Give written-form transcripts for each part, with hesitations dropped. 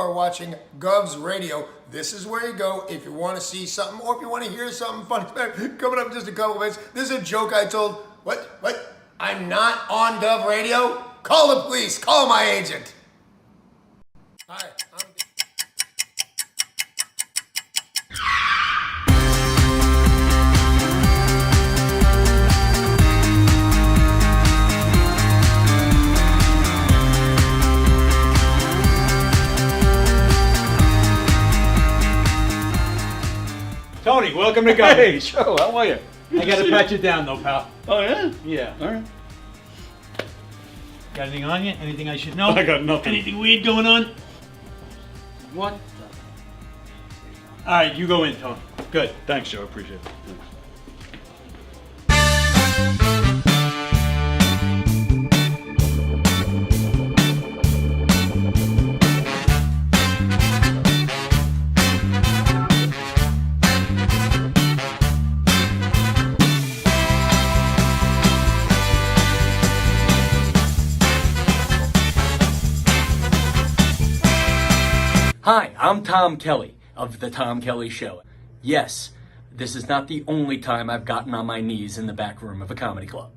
are watching Govs Radio. This is where you go if you want to see something or if you want to hear something funny. Coming up in just a couple of minutes. This is a joke I told. What? I'm not on Gov Radio? Call the police. Call my agent. Hi. Tony, welcome to Gov. Hey, Joe, how are you? I gotta pat you down though, pal. Oh, yeah? Yeah. All right. Got anything on you? Anything I should know? I got nothing. Anything weird going on? What? Alright, you go in, Tony. Good. Thanks, Joe. Appreciate it. Thanks. Hi, I'm Tom Kelly of The Tom Kelly Show. Yes, this is not the only time I've gotten on my knees in the back room of a comedy club.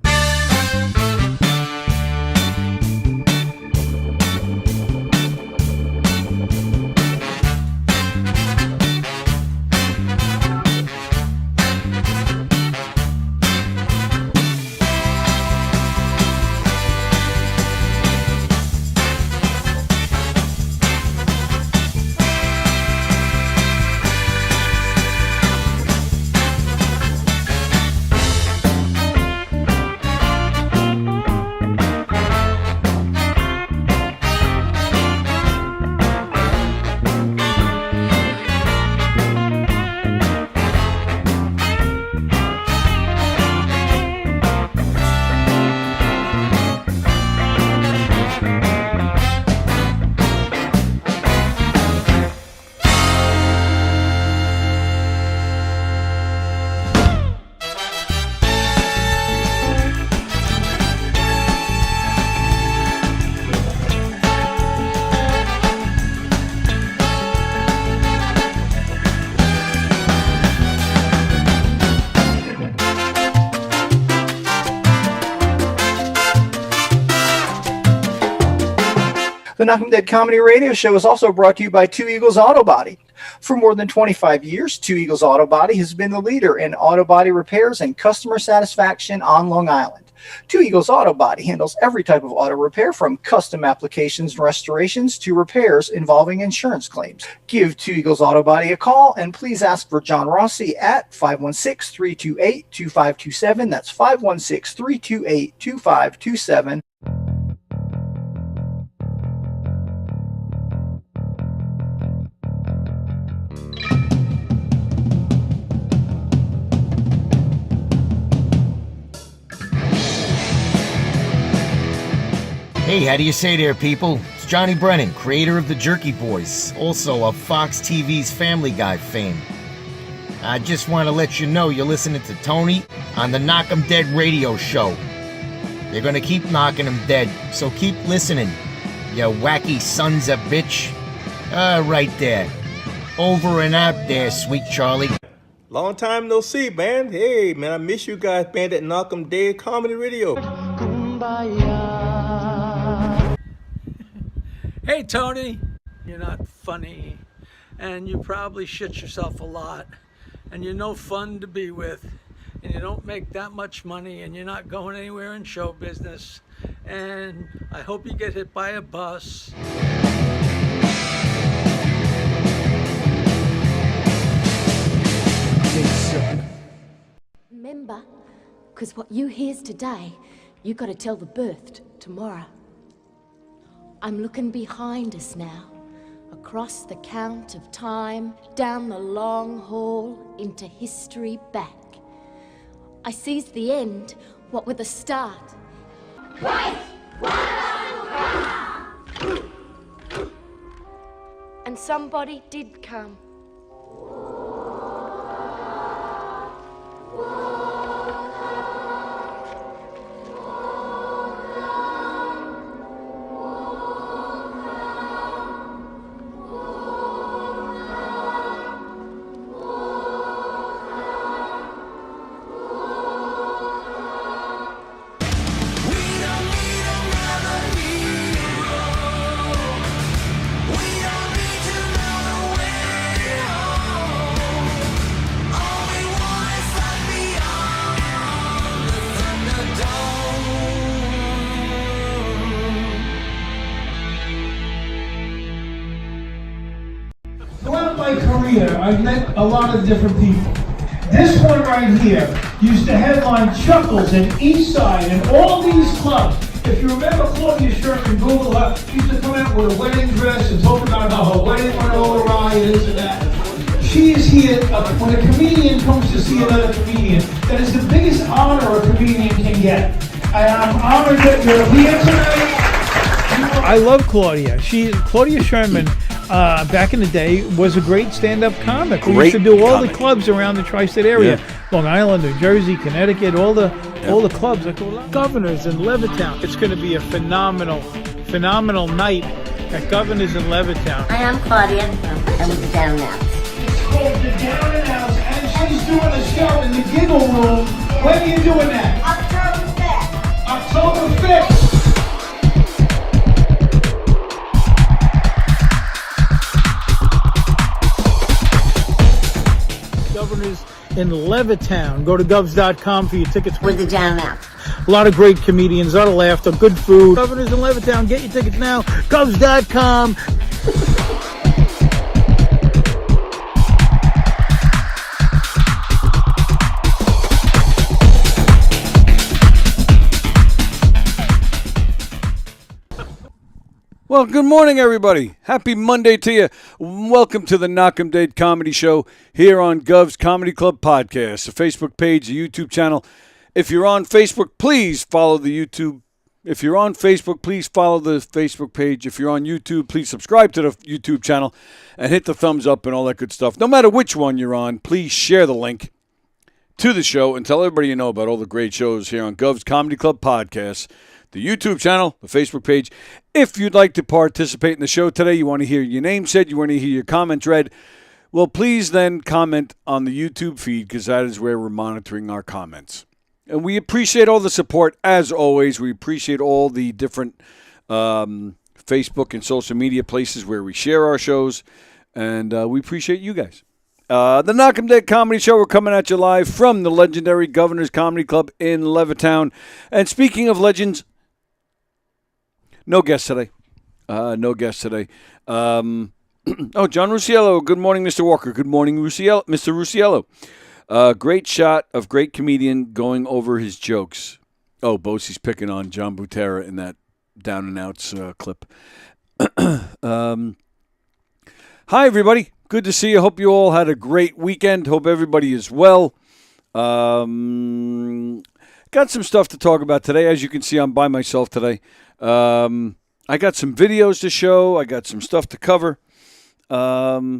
The Knockem Dead Comedy Radio Show is also brought to you by Two Eagles Auto Body. For more than 25 years, Two Eagles Auto Body has been the leader in auto body repairs and customer satisfaction on Long Island. Two Eagles Auto Body handles every type of auto repair from custom applications and restorations to repairs involving insurance claims. Give Two Eagles Auto Body a call and please ask for John Rossi at 516-328-2527. That's 516-328-2527. Hey, how do you say there, people? It's Johnny Brennan, creator of the Jerky Boys, also of Fox TV's Family Guy fame. I just want to let you know you're listening to Tony on the Knockem Dead Radio Show. They're gonna keep knocking them dead, so keep listening, you wacky sons of bitch. Right there. Over and out there, sweet Charlie. Long time no see, man. Hey, man, I miss you guys, man, at Knockem Dead Comedy Radio. Hey, Tony, you're not funny, and you probably shit yourself a lot, and you're no fun to be with, and you don't make that much money, and you're not going anywhere in show business, and I hope you get hit by a bus. Remember, because what you hears today, you got to tell the birthed tomorrow. I'm looking behind us now, across the count of time, down the long hall, into history back. I sees the end, what with the start. And somebody did come. I've met a lot of different people. This one right here used to headline Chuckles and Eastside and all these clubs. If you remember Claudia Sherman, Google her, she used to come out with a wedding dress and talk about how her wedding went all awry and this and that. She is here, when a comedian comes to see another comedian, that is the biggest honor a comedian can get. And I'm honored that you're here tonight. I love Claudia. Claudia Sherman, back in the day, was a great stand-up comic. We used to do all the clubs around the tri-state area. Yeah. Long Island, New Jersey, Connecticut, all the clubs. Governors in Levittown. It's going to be a phenomenal night at Governors in Levittown. Hi, I'm Claudia. I'm with the Down and Outs. It's called the Down and Outs, and she's doing a show in the Giggle Room. When are you doing that? October 5th. Governors in Levittown. Go to govs.com for your tickets. With the Down and Outs. A lot of great comedians, a lot of laughter, good food. Governors in Levittown, get your tickets now. Govs.com. Well, good morning, everybody. Happy Monday to you. Welcome to the Knockem Date Comedy Show here on Gov's Comedy Club Podcast, a Facebook page, a YouTube channel. If you're on Facebook, please follow the YouTube. If you're on Facebook, please follow the Facebook page. If you're on YouTube, please subscribe to the YouTube channel and hit the thumbs up and all that good stuff. No matter which one you're on, please share the link to the show and tell everybody you know about all the great shows here on Gov's Comedy Club Podcast. The YouTube channel, the Facebook page. If you'd like to participate in the show today, you want to hear your name said, you want to hear your comments read, well, please then comment on the YouTube feed because that is where we're monitoring our comments. And we appreciate all the support, as always. We appreciate all the different Facebook and social media places where we share our shows, and we appreciate you guys. The Knockem Date Comedy Show, we're coming at you live from the legendary Governor's Comedy Club in Levittown. And speaking of legends, no guest today. Oh, John Rusiello. Good morning, Mr. Walker. Good morning, Mr. Rusiello. Great shot of great comedian going over his jokes. Oh, Bosie's picking on John Butera in that Down and Outs clip. Hi, everybody. Good to see you. Hope you all had a great weekend. Hope everybody is well. Got some stuff to talk about today. As you can see, I'm by myself today. I got some videos to show. I got some stuff to cover. Yeah,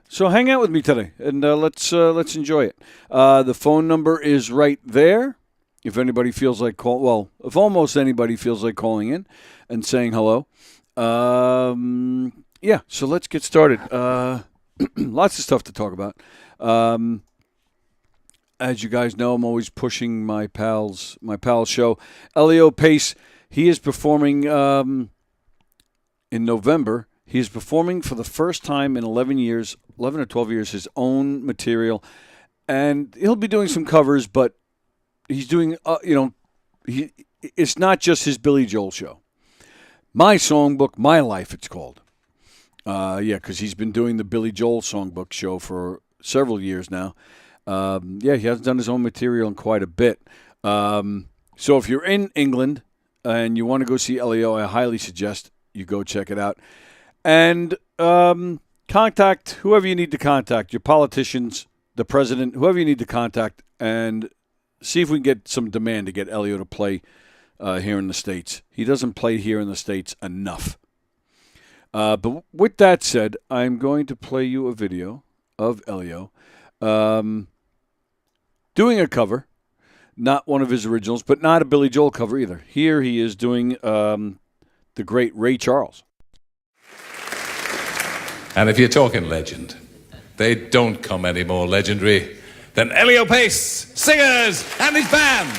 so hang out with me today, and let's enjoy it. The phone number is right there. If anybody feels like if almost anybody feels like calling in and saying hello. Yeah, so let's get started. Lots of stuff to talk about. As you guys know, I'm always pushing my pal's show. Elio Pace, he is performing in November. He is performing for the first time in 11 or 12 years, his own material. And he'll be doing some covers, but he's doing, it's not just his Billy Joel show. My Songbook, My Life, it's called. Because he's been doing the Billy Joel Songbook show for several years now. He hasn't done his own material in quite a bit. So if you're in England and you want to go see Elio, I highly suggest you go check it out. And contact whoever you need to contact, your politicians, the president, whoever you need to contact, and see if we can get some demand to get Elio to play here in the States. He doesn't play here in the States enough. But with that said, I'm going to play you a video of Elio doing a cover, not one of his originals, but not a Billy Joel cover either. Here he is doing the great Ray Charles. And if you're talking legend, they don't come any more legendary than Elio Pace, singers, and his band.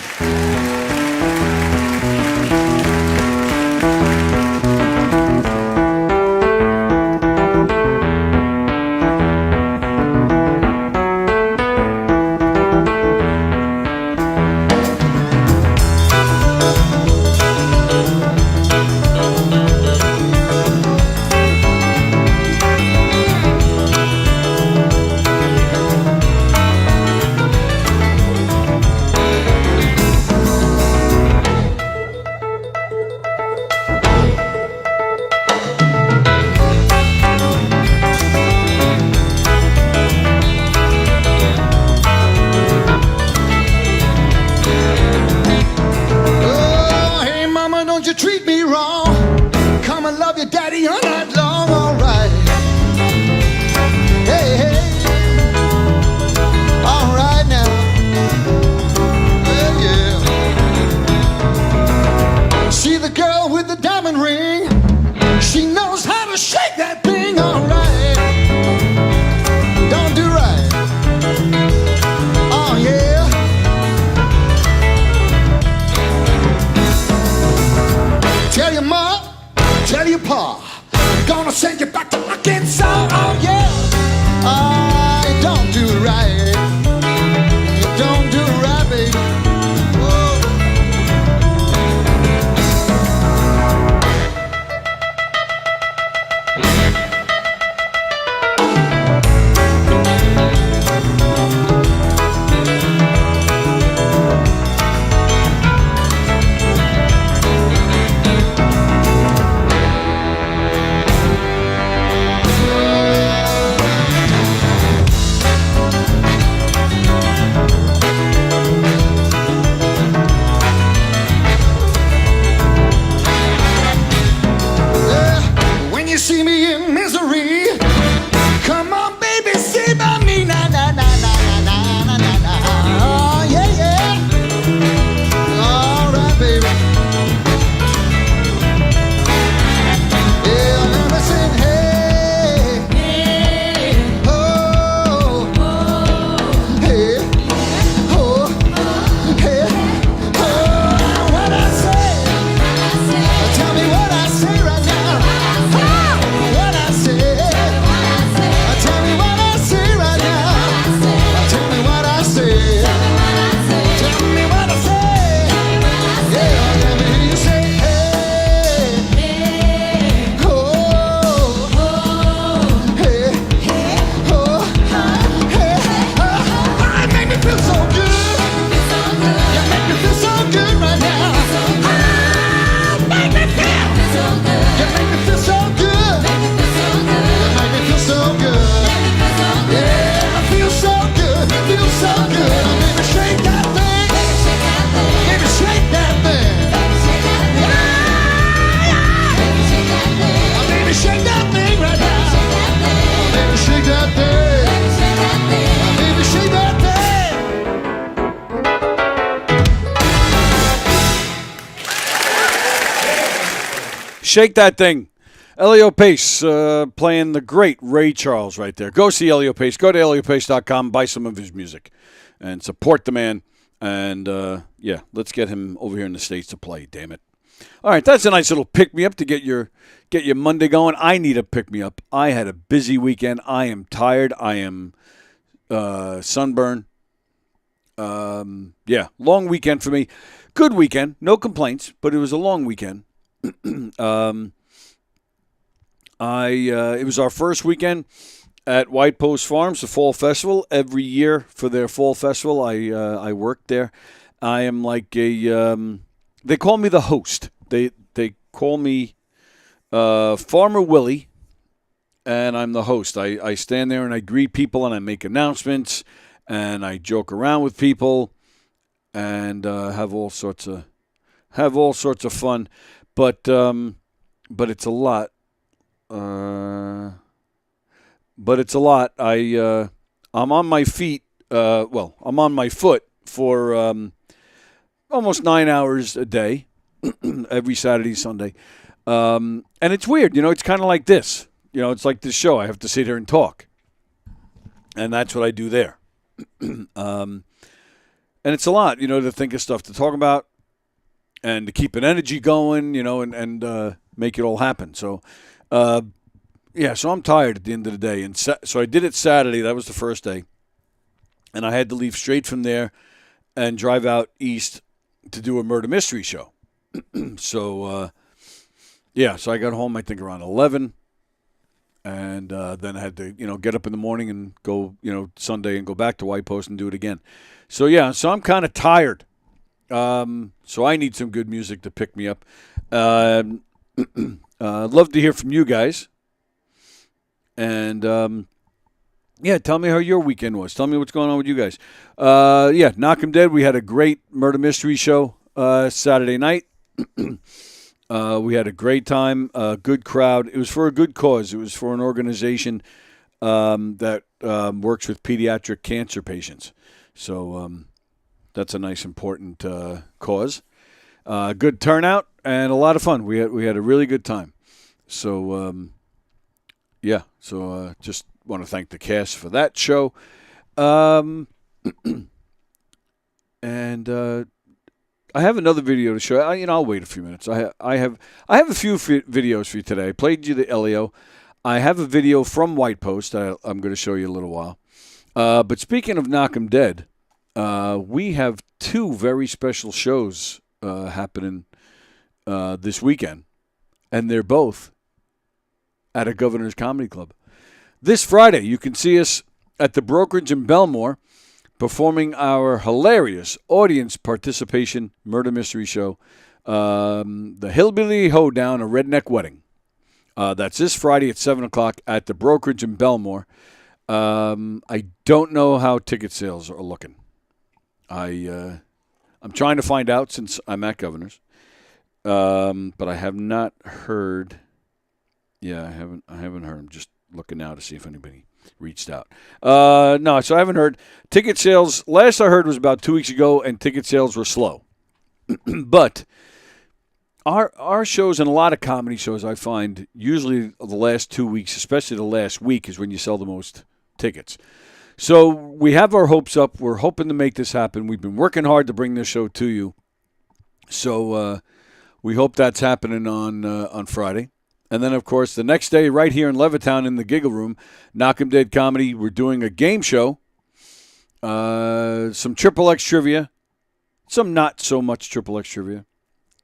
so good. Baby, shake that thing. Baby, shake that thing. Baby, shake that thing right now. Baby, shake that thing. Baby, shake that thing. Shake that thing. Elio Pace playing the great Ray Charles right there. Go see Elio Pace. Go to eliopace.com, buy some of his music, and support the man. And, yeah, let's get him over here in the States to play, damn it. All right, that's a nice little pick-me-up to get your Monday going. I need a pick-me-up. I had a busy weekend. I am tired. I am sunburned. Yeah, long weekend for me. Good weekend. No complaints, but it was a long weekend. It was our first weekend at White Post Farms, the fall festival. Every year for their fall festival, I worked there. I am like a they call me the host. They call me Farmer Willie, and I'm the host. I stand there and I greet people and I make announcements and I joke around with people and have all sorts of fun. But it's a lot. I'm on my feet. I'm on my foot for almost 9 hours a day, every Saturday, Sunday. And it's weird, it's kind of like this. It's like this show. I have to sit here and talk. And that's what I do there. And it's a lot, to think of stuff to talk about and to keep an energy going, and make it all happen. So, so I'm tired at the end of the day. And so I did it Saturday. That was the first day. And I had to leave straight from there and drive out east to do a murder mystery show. So I got home, I think, around 11. And then I had to, get up in the morning and go, Sunday and go back to White Post and do it again. So, so I'm kind of tired. So I need some good music to pick me up. I'd love to hear from you guys. And, tell me how your weekend was. Tell me what's going on with you guys. Knockem Dead. We had a great murder mystery show Saturday night. We had a great time, a good crowd. It was for a good cause. It was for an organization that works with pediatric cancer patients. So that's a nice, important cause. Good turnout and a lot of fun. We had a really good time. So, just want to thank the cast for that show. And I have another video to show. I'll wait a few minutes. I have a few videos for you today. I played you the Elio. I have a video from White Post that I'm going to show you in a little while. But speaking of Knockem Dead, we have two very special shows happening this weekend, and they're both at a Governor's Comedy Club. This Friday, you can see us at the Brokerage in Belmore performing our hilarious audience participation murder mystery show, The Hillbilly Hoedown, A Redneck Wedding. That's this Friday at 7 o'clock at the Brokerage in Belmore. I don't know how ticket sales are looking. I'm trying to find out since I'm at Governor's, but I have not heard. Yeah, I haven't heard. I'm just looking now to see if anybody reached out. No, so I haven't heard. Ticket sales, last I heard was about 2 weeks ago, and ticket sales were slow. But our shows and a lot of comedy shows, I find, usually the last 2 weeks, especially the last week, is when you sell the most tickets. So we have our hopes up. We're hoping to make this happen. We've been working hard to bring this show to you. So we hope that's happening on Friday. And then, of course, the next day, right here in Levittown in the Giggle Room, Knockem Dead Comedy, we're doing a game show, some Triple X trivia, some not so much Triple X trivia.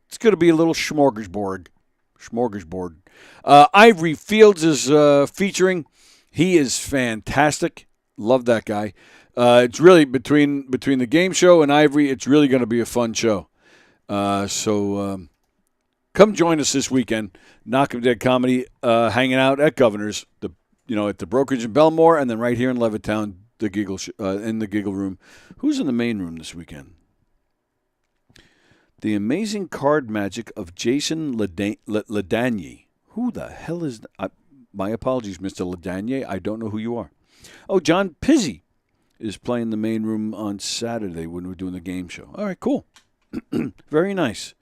It's going to be a little smorgasbord. Ivory Fields is featuring. He is fantastic. Love that guy. It's really, between the game show and Ivory, it's really going to be a fun show. So come join us this weekend. Knockem Dead Comedy, hanging out at Governor's, at the Brokerage in Belmore, and then right here in Levittown, the Giggle in the Giggle room. Who's in the main room this weekend? The Amazing Card Magic of Jason Ladanye. Who the hell is that? My apologies, Mr. Ladanye. I don't know who you are. Oh, John Pizzi is playing the main room on Saturday when we're doing the game show. All right, cool. Very nice.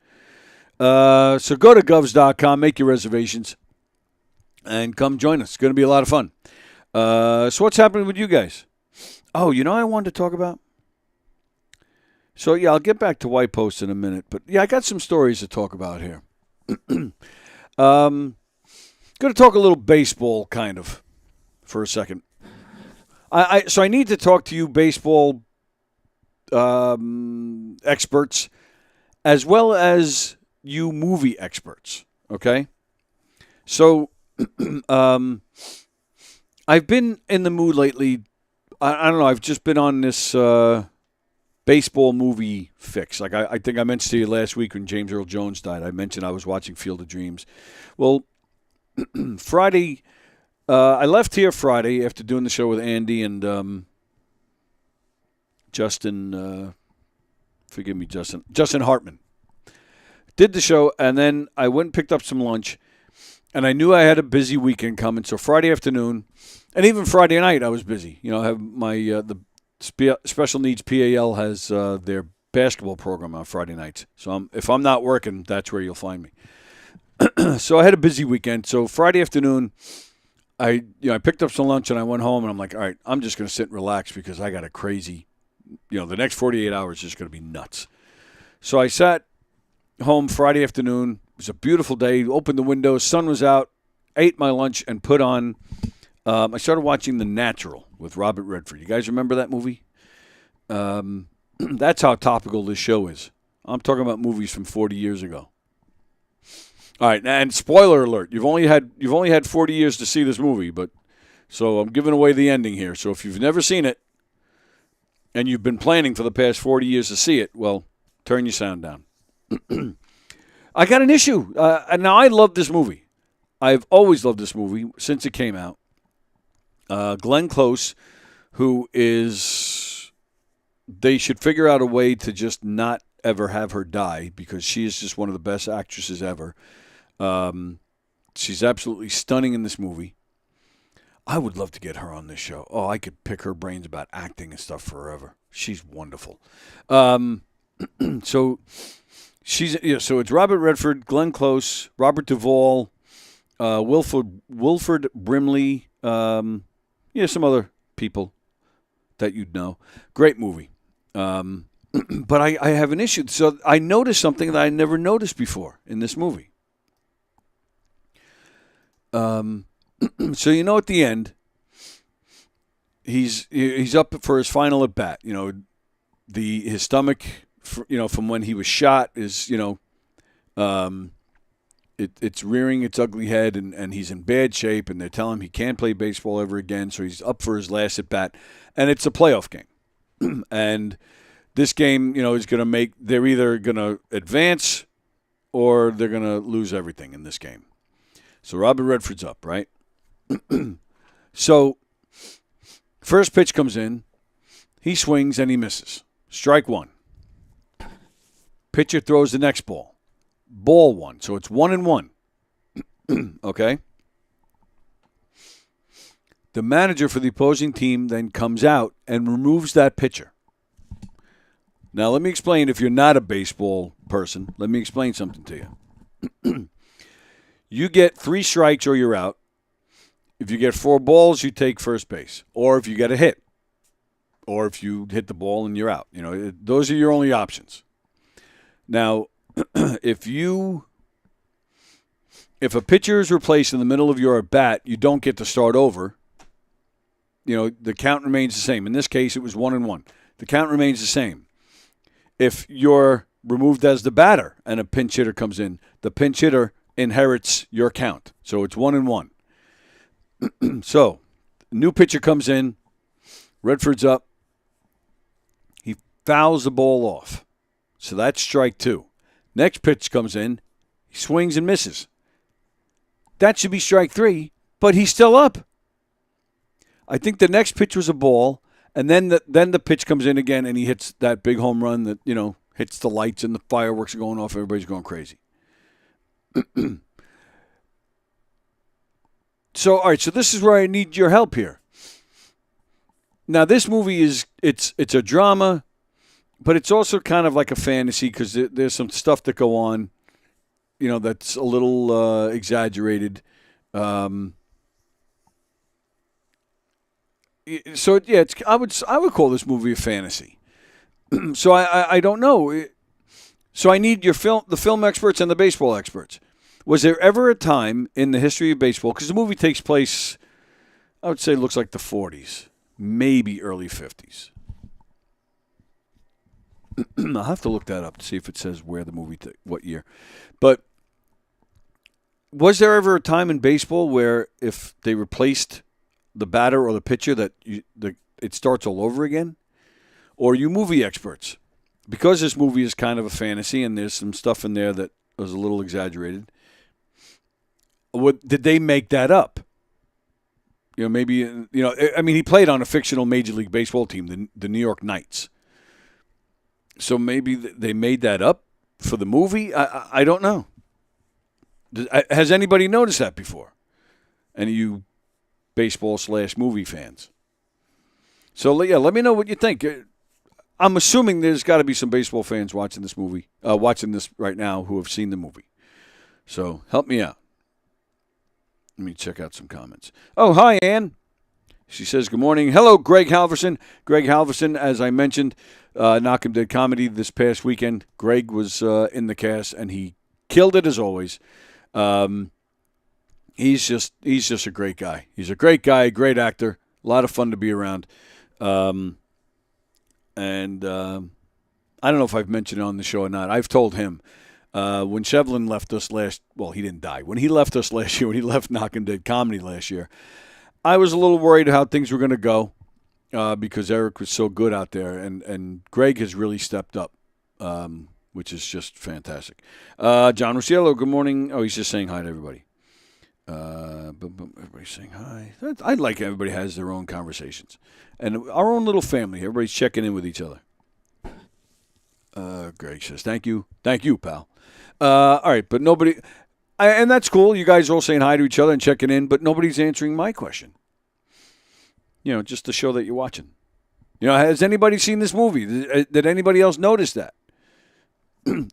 So go to govs.com, make your reservations, and come join us. It's going to be a lot of fun. So what's happening with you guys? Oh, you know what I wanted to talk about? So, yeah, I'll get back to White Post in a minute. But, yeah, I got some stories to talk about here. Going to talk a little baseball, kind of, for a second. So I need to talk to you baseball experts as well as you movie experts, okay? So I've been in the mood lately. I don't know. I've just been on this baseball movie fix. Like I think I mentioned to you last week when James Earl Jones died. I mentioned I was watching Field of Dreams. Well, Friday, I left here Friday after doing the show with Andy and Justin. Forgive me, Justin Hartman. Did the show, and then I went and picked up some lunch, and I knew I had a busy weekend coming. So Friday afternoon, and even Friday night, I was busy. You know, I have my the special needs PAL has their basketball program on Friday nights. So if I'm not working, that's where you'll find me. So I had a busy weekend. So Friday afternoon, I picked up some lunch and I went home and I'm like, all right, I'm just going to sit and relax because I got a crazy, the next 48 hours is going to be nuts. So I sat home Friday afternoon. It was a beautiful day. Opened the windows, sun was out, ate my lunch, and put on. I started watching The Natural with Robert Redford. You guys remember that movie? That's how topical this show is. I'm talking about movies from 40 years ago. All right, and spoiler alert: you've only had 40 years to see this movie, but so I'm giving away the ending here. So if you've never seen it and you've been planning for the past 40 years to see it, well, turn your sound down. I got an issue. Now I love this movie. I've always loved this movie since it came out. Glenn Close, who is, they should figure out a way to just not ever have her die because she is just one of the best actresses ever. She's absolutely stunning in this movie. I would love to get her on this show. Oh, I could pick her brains about acting and stuff forever. She's wonderful. So it's Robert Redford, Glenn Close, Robert Duvall, Wilford Brimley, some other people that you'd know. Great movie. But I have an issue. So I noticed something that I never noticed before in this movie. So at the end, he's up for his final at bat. His stomach, from when he was shot is it's rearing its ugly head, and he's in bad shape, and they're telling him he can't play baseball ever again. So he's up for his last at bat, and it's a playoff game, and this game, is going to they're either going to advance or they're going to lose everything in this game. So Robert Redford's up, right? So first pitch comes in. He swings and he misses. Strike one. Pitcher throws the next ball. Ball one. So it's 1-1. Okay? The manager for the opposing team then comes out and removes that pitcher. Now, let me explain, if you're not a baseball person, let me explain something to you. You get 3 strikes or you're out. If you get 4 balls, you take first base. Or if you get a hit. Or if you hit the ball and you're out. Those are your only options. Now, if a pitcher is replaced in the middle of your at bat, you don't get to start over. The count remains the same. In this case, it was 1-1. The count remains the same. If you're removed as the batter and a pinch hitter comes in, the pinch hitter inherits your count. So it's 1-1. So, new pitcher comes in. Redford's up. He fouls the ball off. So that's strike 2. Next pitch comes in. He swings and misses. That should be strike 3, but he's still up. I think the next pitch was a ball, And then the pitch comes in again, and he hits that big home run that, hits the lights and the fireworks are going off. Everybody's going crazy. So, all right, so this is where I need your help here. Now, this movie it's a drama, but it's also kind of like a fantasy because there's some stuff that go on, that's a little exaggerated. So yeah, I would call this movie a fantasy. So I don't know. So I need the film experts and the baseball experts. Was there ever a time in the history of baseball, because the movie takes place, I would say it looks like the 40s, maybe early 50s. I'll have to look that up to see if it says where the movie, what year. But was there ever a time in baseball where if they replaced the batter or the pitcher that it starts all over again? Or you movie experts? Because this movie is kind of a fantasy and there's some stuff in there that was a little exaggerated. Did they make that up? Maybe, he played on a fictional Major League Baseball team, the New York Knights. So maybe they made that up for the movie? I don't know. Has anybody noticed that before? Any of you baseball/movie fans? So, yeah, let me know what you think. I'm assuming there's got to be some baseball fans watching this movie, watching this right now who have seen the movie. So help me out. Let me check out some comments. Oh, hi, Ann. She says, good morning. Hello, Greg Halverson. Greg Halverson, as I mentioned, Knockem did comedy this past weekend. Greg was in the cast, and he killed it as always. He's just a great guy. He's a great guy, great actor, a lot of fun to be around. And I don't know if I've mentioned it on the show or not. I've told him when Shevlin left us he didn't die. When he left us last year, when he left Knockem did comedy last year, I was a little worried how things were going to go because Eric was so good out there, and Greg has really stepped up, which is just fantastic. John Rosiello, good morning. Oh, he's just saying hi to everybody. Everybody's saying hi. I like everybody has their own conversations. And our own little family. Everybody's checking in with each other. Greg says, thank you. Thank you, pal. All right, but nobody... and that's cool. You guys are all saying hi to each other and checking in, but nobody's answering my question. Just to show that you're watching. Has anybody seen this movie? Did anybody else notice that?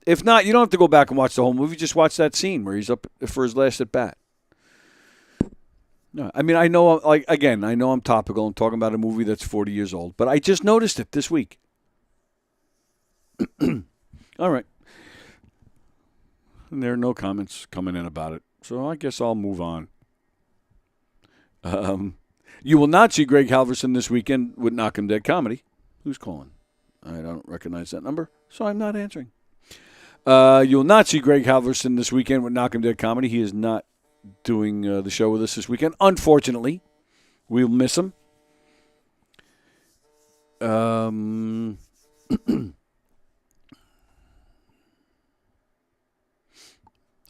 If not, you don't have to go back and watch the whole movie. Just watch that scene where he's up for his last at bat. No, I mean, I know I'm topical. I'm talking about a movie that's 40 years old, but I just noticed it this week. All right. And there are no comments coming in about it, so I guess I'll move on. You will not see Greg Halverson this weekend with Knockem Dead Comedy. Who's calling? I don't recognize that number, so I'm not answering. You will not see Greg Halverson this weekend with Knockem Dead Comedy. He is not doing the show with us this weekend. Unfortunately, we'll miss him. All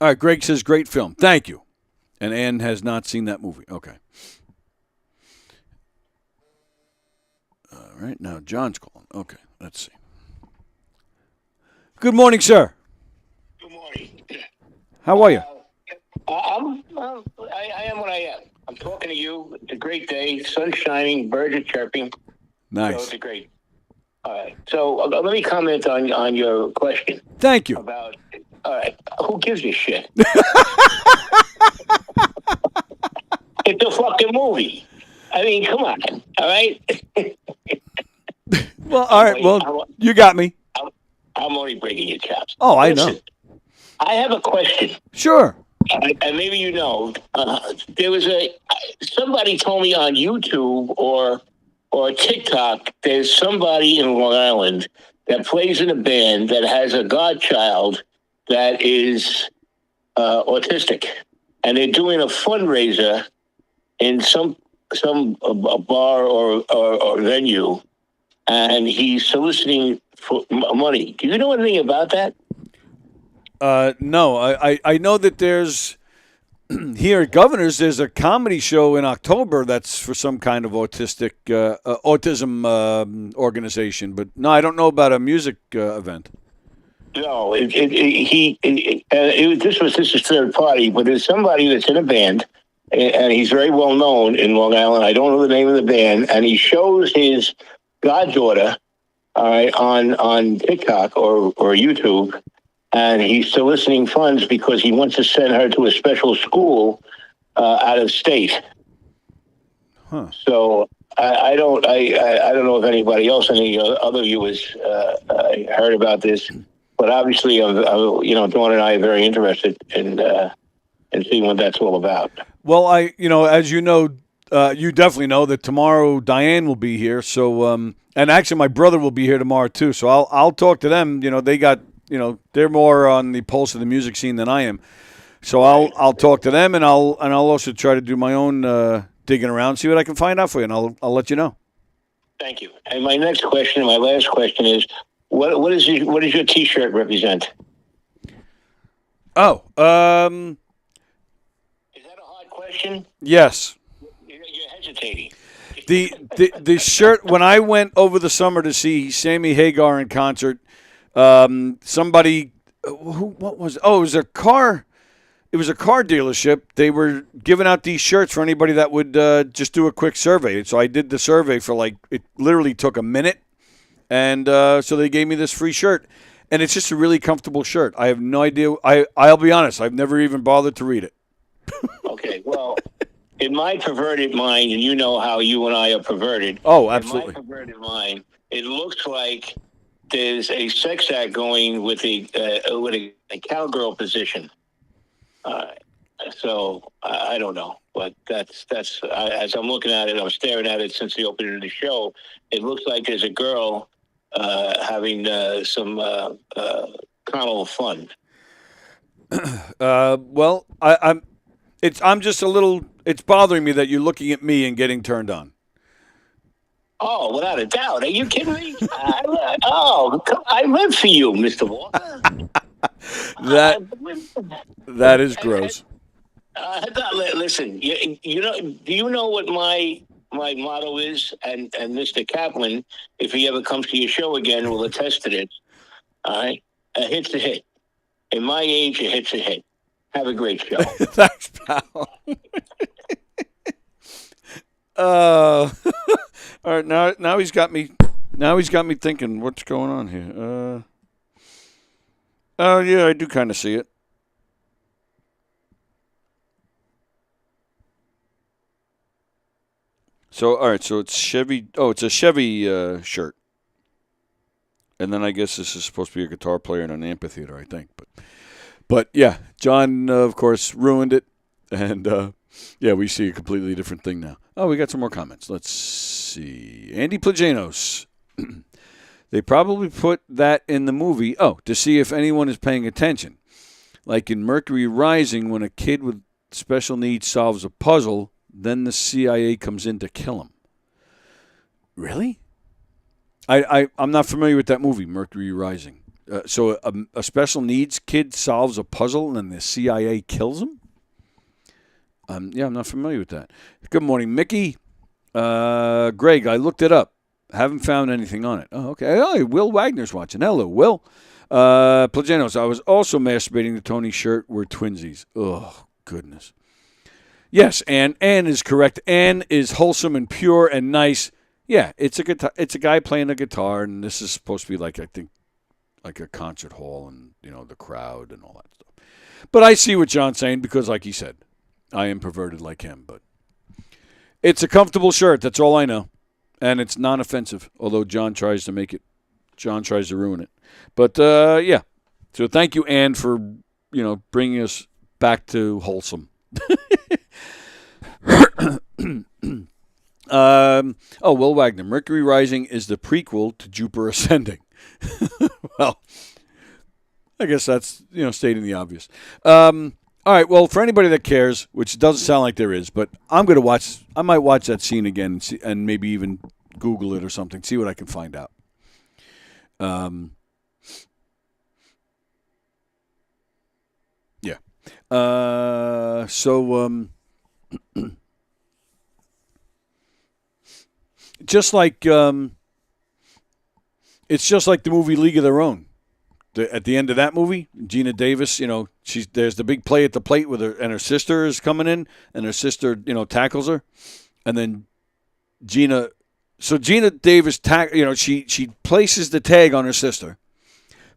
right, Greg says, great film. Thank you. And Ann has not seen that movie. Okay. All right, now John's calling. Okay, let's see. Good morning, sir. Good morning. How are you? I am what I am. I'm talking to you. It's a great day. Sun shining, birds are chirping. Nice. So it's a great. All right. So let me comment on your question. Thank you. All right. Who gives a shit? It's a fucking movie. I mean, come on. All right. Well, all right. Well, you got me. I'm only breaking your chops. Oh, I Listen, know. I have a question. Sure. And maybe you know, there was somebody told me on YouTube or TikTok, there's somebody in Long Island that plays in a band that has a godchild that is autistic, and they're doing a fundraiser in some bar or venue, and he's soliciting for money. Do you know anything about that? No, I know that there's here at Governor's, there's a comedy show in October that's for some kind of autism organization. But no, I don't know about a music event. No, this is third party, but there's somebody that's in a band, and he's very well known in Long Island. I don't know the name of the band, and he shows his goddaughter, all right, on TikTok or YouTube, and he's soliciting funds because he wants to send her to a special school out of state. Huh. So I don't know if anybody else, any other viewers heard about this. But obviously, Dawn and I are very interested in seeing what that's all about. Well, as you know, you definitely know that tomorrow Diane will be here. So, and actually, my brother will be here tomorrow too. So I'll talk to them. They got, they're more on the pulse of the music scene than I am. So I'll talk to them, and I'll also try to do my own digging around, see what I can find out for you, and I'll let you know. Thank you. And my last question is. What does your T-shirt represent? Oh, is that a hard question? Yes. You're hesitating. The shirt, when I went over the summer to see Sammy Hagar in concert, somebody what was it? Oh, it was a car dealership. They were giving out these shirts for anybody that would just do a quick survey. So I did the survey for it literally took a minute. And so they gave me this free shirt, and it's just a really comfortable shirt. I have no idea. I'll be honest. I've never even bothered to read it. Okay, well, in my perverted mind, and you know how you and I are perverted. Oh, absolutely. In my perverted mind, it looks like there's a sex act going with a cowgirl position. So I don't know, but that's as I'm looking at it, I'm staring at it since the opening of the show. It looks like there's a girl having some carnal fun. Well, I'm just a little. It's bothering me that you're looking at me and getting turned on. Oh, without a doubt. Are you kidding me? I live for you, Mr. Walker. That is gross. Listen, do you know what my motto is? And Mr. Kaplan, if he ever comes to your show again, will attest to this. All right? A hit's a hit. In my age, a hit's a hit. Have a great show. Thanks, pal. All right, now he's got me. Now he's got me thinking, what's going on here? Oh yeah, I do kind of see it. So all right, so it's Chevy. Oh, it's a Chevy shirt. And then I guess this is supposed to be a guitar player in an amphitheater, I think. But yeah, John, of course, ruined it. And, yeah, we see a completely different thing now. Oh, we got some more comments. Let's see. Andy Plajanos. They probably put that in the movie, to see if anyone is paying attention. Like in Mercury Rising, when a kid with special needs solves a puzzle, then the CIA comes in to kill him. Really? I'm not familiar with that movie, Mercury Rising. So a special needs kid solves a puzzle and then the CIA kills him? Yeah, I'm not familiar with that. Good morning, Mickey. Greg, I looked it up. Haven't found anything on it. Oh, okay. Oh, Will Wagner's watching. Hello, Will. Plajanos, I was also masturbating to Tony's shirt. We're twinsies. Oh, goodness. Yes, Ann is correct. Ann is wholesome and pure and nice. Yeah, it's a guitar. It's a guy playing a guitar, and this is supposed to be like, I think, like a concert hall and, the crowd and all that stuff. But I see what John's saying because, like he said, I am perverted like him. But it's a comfortable shirt. That's all I know. And it's non-offensive, although John tries to ruin it. But, yeah. So thank you, Ann, for, bringing us back to wholesome. Will Wagner. Mercury Rising is the prequel to Jupiter Ascending. Well, I guess that's, stating the obvious. All right, well, for anybody that cares, which doesn't sound like there is, but I might watch that scene again and maybe even Google it or something, see what I can find out. Yeah. Just like it's just like the movie League of Their Own. At the end of that movie, Gina Davis, there's the big play at the plate with her, and her sister is coming in, and her sister, tackles her, and then Gina Davis, she places the tag on her sister,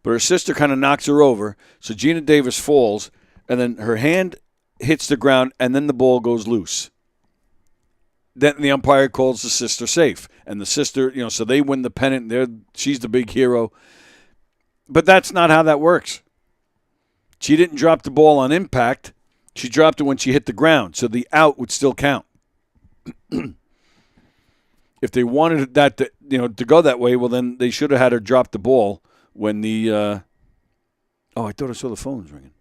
but her sister kind of knocks her over, so Gina Davis falls, and then her hand hits the ground, and then the ball goes loose. Then the umpire calls the sister safe, and the sister, so they win the pennant. She's the big hero. But that's not how that works. She didn't drop the ball on impact. She dropped it when she hit the ground, so the out would still count. If they wanted that to go that way, well, then they should have had her drop the ball when the I thought I saw the phones ringing.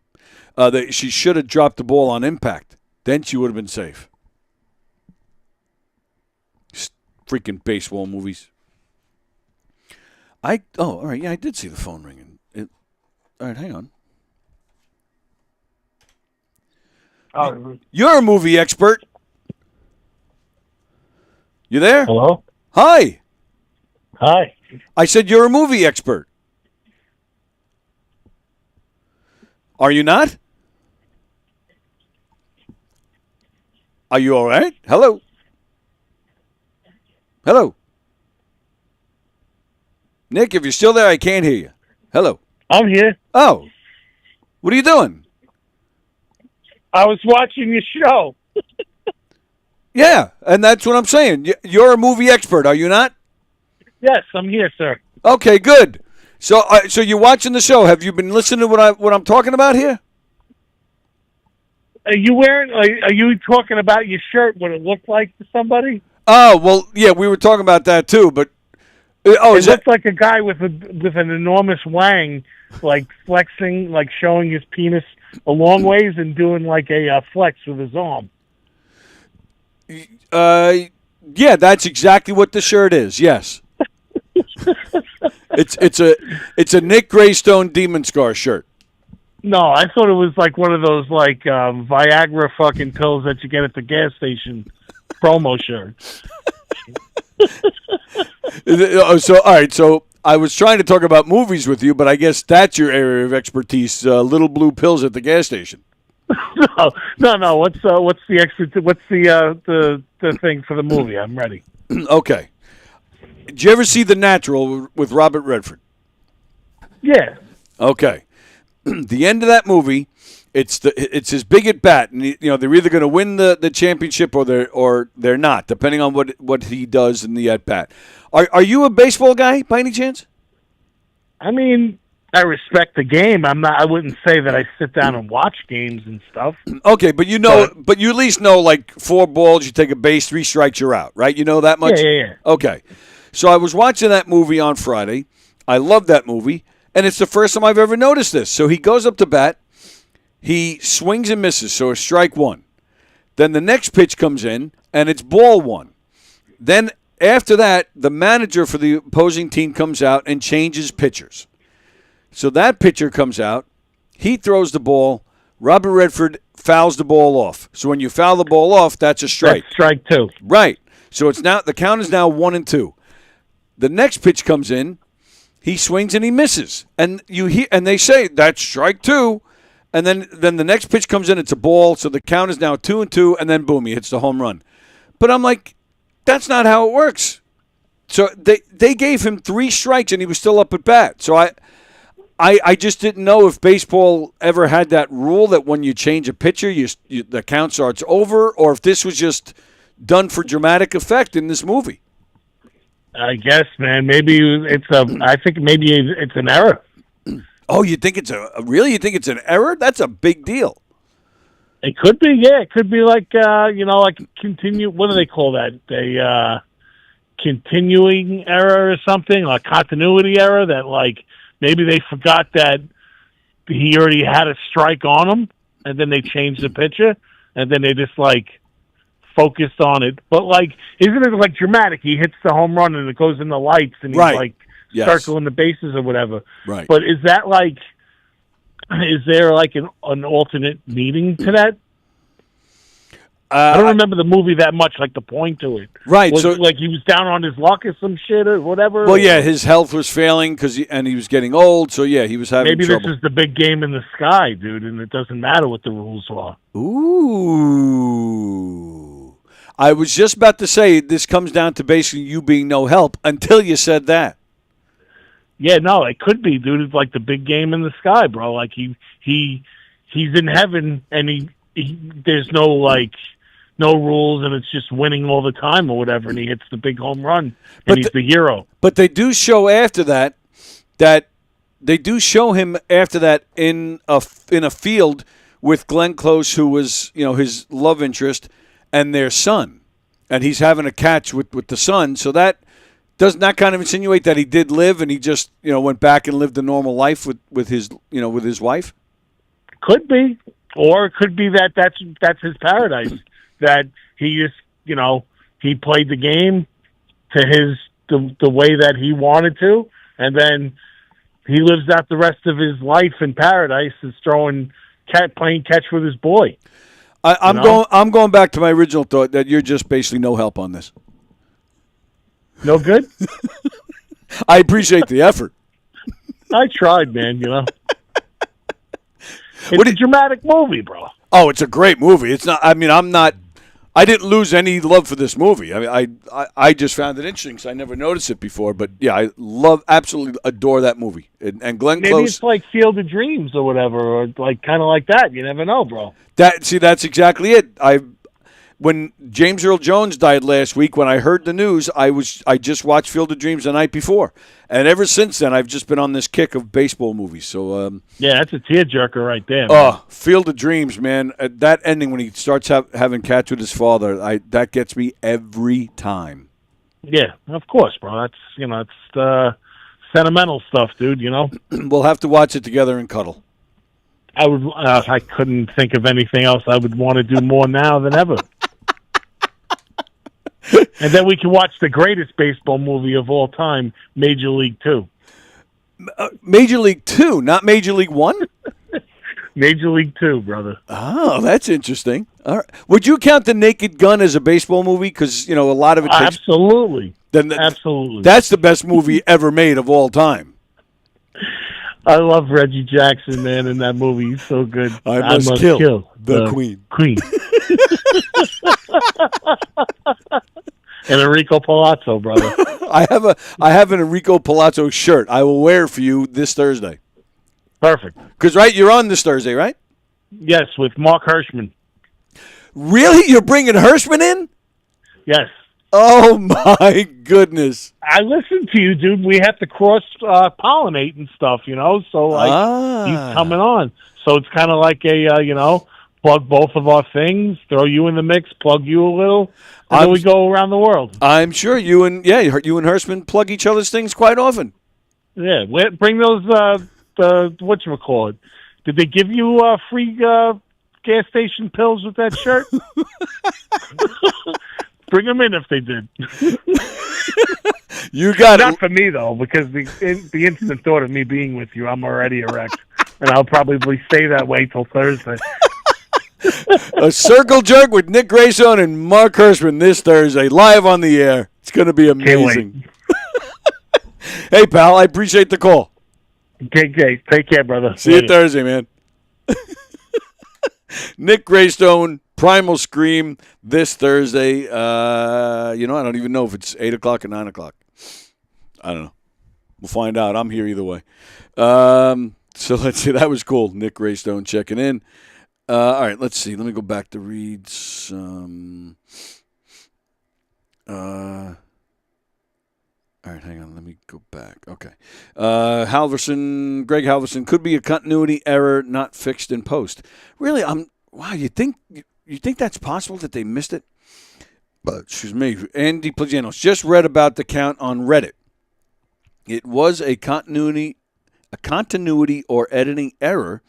She should have dropped the ball on impact. Then she would have been safe. Freaking baseball movies. All right, yeah, I did see the phone ringing. All right, hang on. Oh, you're a movie expert. You there? Hello? Hi. Hi. I said you're a movie expert. Are you not? Are you all right? Hello? Hello? Nick, if you're still there, I can't hear you. Hello. I'm here. Oh. What are you doing? I was watching your show. Yeah, and that's what I'm saying. You're a movie expert, are you not? Yes, I'm here, sir. Okay, good. So you're watching the show. Have you been listening to what I'm talking about here? Are you talking about your shirt, what it looked like to somebody? Oh, well, yeah, we were talking about that too, but it looked like a guy with an enormous wang, like flexing, like showing his penis a long ways and doing like a flex with his arm. Yeah, that's exactly what the shirt is. Yes, it's a Nick Greystone Demon Scar shirt. No, I thought it was like one of those like Viagra fucking pills that you get at the gas station promo shirts. So, all right. So I was trying to talk about movies with you, but I guess that's your area of expertise. Little blue pills at the gas station. No. What's the extra? What's the thing for the movie? I'm ready. Okay. Did you ever see The Natural with Robert Redford? Yeah. Okay. The end of that movie, it's his big at bat, and they're either going to win the championship or they're not, depending on what he does in the at bat. Are you a baseball guy by any chance? I mean, I respect the game. I'm not. I wouldn't say that I sit down and watch games and stuff. Okay, but you at least know like 4 balls, you take a base, 3 strikes, you're out, right? You know that much? Yeah. Okay. So I was watching that movie on Friday. I love that movie, and it's the first time I've ever noticed this. So he goes up to bat. He swings and misses, so a strike 1. Then the next pitch comes in, and it's ball 1. Then after that, the manager for the opposing team comes out and changes pitchers. So that pitcher comes out. He throws the ball. Robert Redford fouls the ball off. So when you foul the ball off, that's a strike. That's strike 2. Right. So it's now the count is now 1-2. The next pitch comes in. He swings and he misses. And they say that's strike 2. And then the next pitch comes in, it's a ball, so the count is now 2-2, and then boom, he hits the home run. But I'm like, that's not how it works. So they gave him 3 strikes, and he was still up at bat. So I just didn't know if baseball ever had that rule that when you change a pitcher, the count starts over, or if this was just done for dramatic effect in this movie. I guess, man. Maybe I think maybe it's an error. Oh, you think it's really? You think it's an error? That's a big deal. It could be, yeah. It could be like like continue. What do they call that? A continuing error or something, like continuity error. That like maybe they forgot that he already had a strike on him, and then they changed the pitcher, and then they just like focused on it. But like, isn't it like dramatic? He hits the home run and it goes in the lights, and he's like. Yes. Circling the bases or whatever. Right. But is that like, Is there like an alternate meaning to that? I don't remember the movie that much, like the point to it. Right. Was So, it like he was down on his luck or some shit or whatever? well, yeah, his health was failing and he was getting old. So, yeah, he was having Maybe trouble. this is the big game in the sky, dude, and it doesn't matter what the rules are. Ooh. I was just about to say this comes down to basically you being no help until you said that. Yeah, no, it could be, dude. It's like the big game in the sky, bro. Like he's in heaven, and he there's no rules, and it's just winning all the time or whatever, and he hits the big home run, and he's the hero. But they do show after that they do show him after that in a field with Glenn Close, who was his love interest, and their son, and he's having a catch with the son. So that doesn't that kind of insinuate that he did live, and he just went back and lived a normal life with his wife? Could be, or it could be that's his paradise. That he just, he played the game to the way that he wanted to, and then he lives out the rest of his life in paradise, is playing catch with his boy. I'm going back to my original thought that you're just basically no help on this. No good? I appreciate the effort. I tried, man, It's a dramatic movie, bro. Oh, it's a great movie. It's not. I mean, I didn't lose any love for this movie. I mean, I just found it interesting because I never noticed it before. But yeah, I absolutely adore that movie. And Glenn Close. Maybe it's like Field of Dreams or whatever, or like kind of like that. You never know, bro. That's exactly it. When James Earl Jones died last week, when I heard the news, I just watched Field of Dreams the night before, and ever since then, I've just been on this kick of baseball movies. So yeah, that's a tearjerker right there. Man. Field of Dreams, man! That ending when he starts having catch with his father, that gets me every time. Yeah, of course, bro. That's it's sentimental stuff, dude. We'll have to watch it together and cuddle. I couldn't think of anything else I would want to do more now than ever. And then we can watch the greatest baseball movie of all time, Major League 2. Major League 2, not Major League 1? Major League 2, brother. Oh, that's interesting. All right. Would you count The Naked Gun as a baseball movie? Because, a lot of it takes... Absolutely. Absolutely. That's the best movie ever made of all time. I love Reggie Jackson, man, in that movie. He's so good. I must kill the Queen. And Enrico Palazzo, brother. I have an Enrico Palazzo shirt. I will wear it for you this Thursday. Perfect. Because, you're on this Thursday, right? Yes, with Mark Hirschman. Really? You're bringing Hirschman in? Yes. Oh, my goodness. I listen to you, dude. We have to cross-pollinate and stuff, So, he's coming on. So it's kind of like a, plug both of our things, throw you in the mix, plug you a little, and then we go around the world. I'm sure you and Hirschman plug each other's things quite often. Yeah, bring those, whatchamacallit. Did they give you free gas station pills with that shirt? Bring them in if they did. You got Not for me, though, because the instant thought of me being with you, I'm already erect. And I'll probably stay that way till Thursday. A circle jerk with Nick Grayson and Mark Hirschman this Thursday, live on the air. It's going to be amazing. Hey, pal, I appreciate the call. Okay, take care, brother. See you Thursday, man. Nick Greystone, Primal Scream this Thursday. I don't even know if it's 8 o'clock or 9 o'clock. I don't know. We'll find out. I'm here either way. So let's see. That was cool. Nick Greystone checking in. All right, let's see. Let me go back to read some. All right, hang on. Let me go back. Okay. Greg Halverson, could be a continuity error not fixed in post. Really, wow, you think that's possible that they missed it? Excuse me. Andy Plagianos, just read about the count on Reddit. It was a continuity or editing error.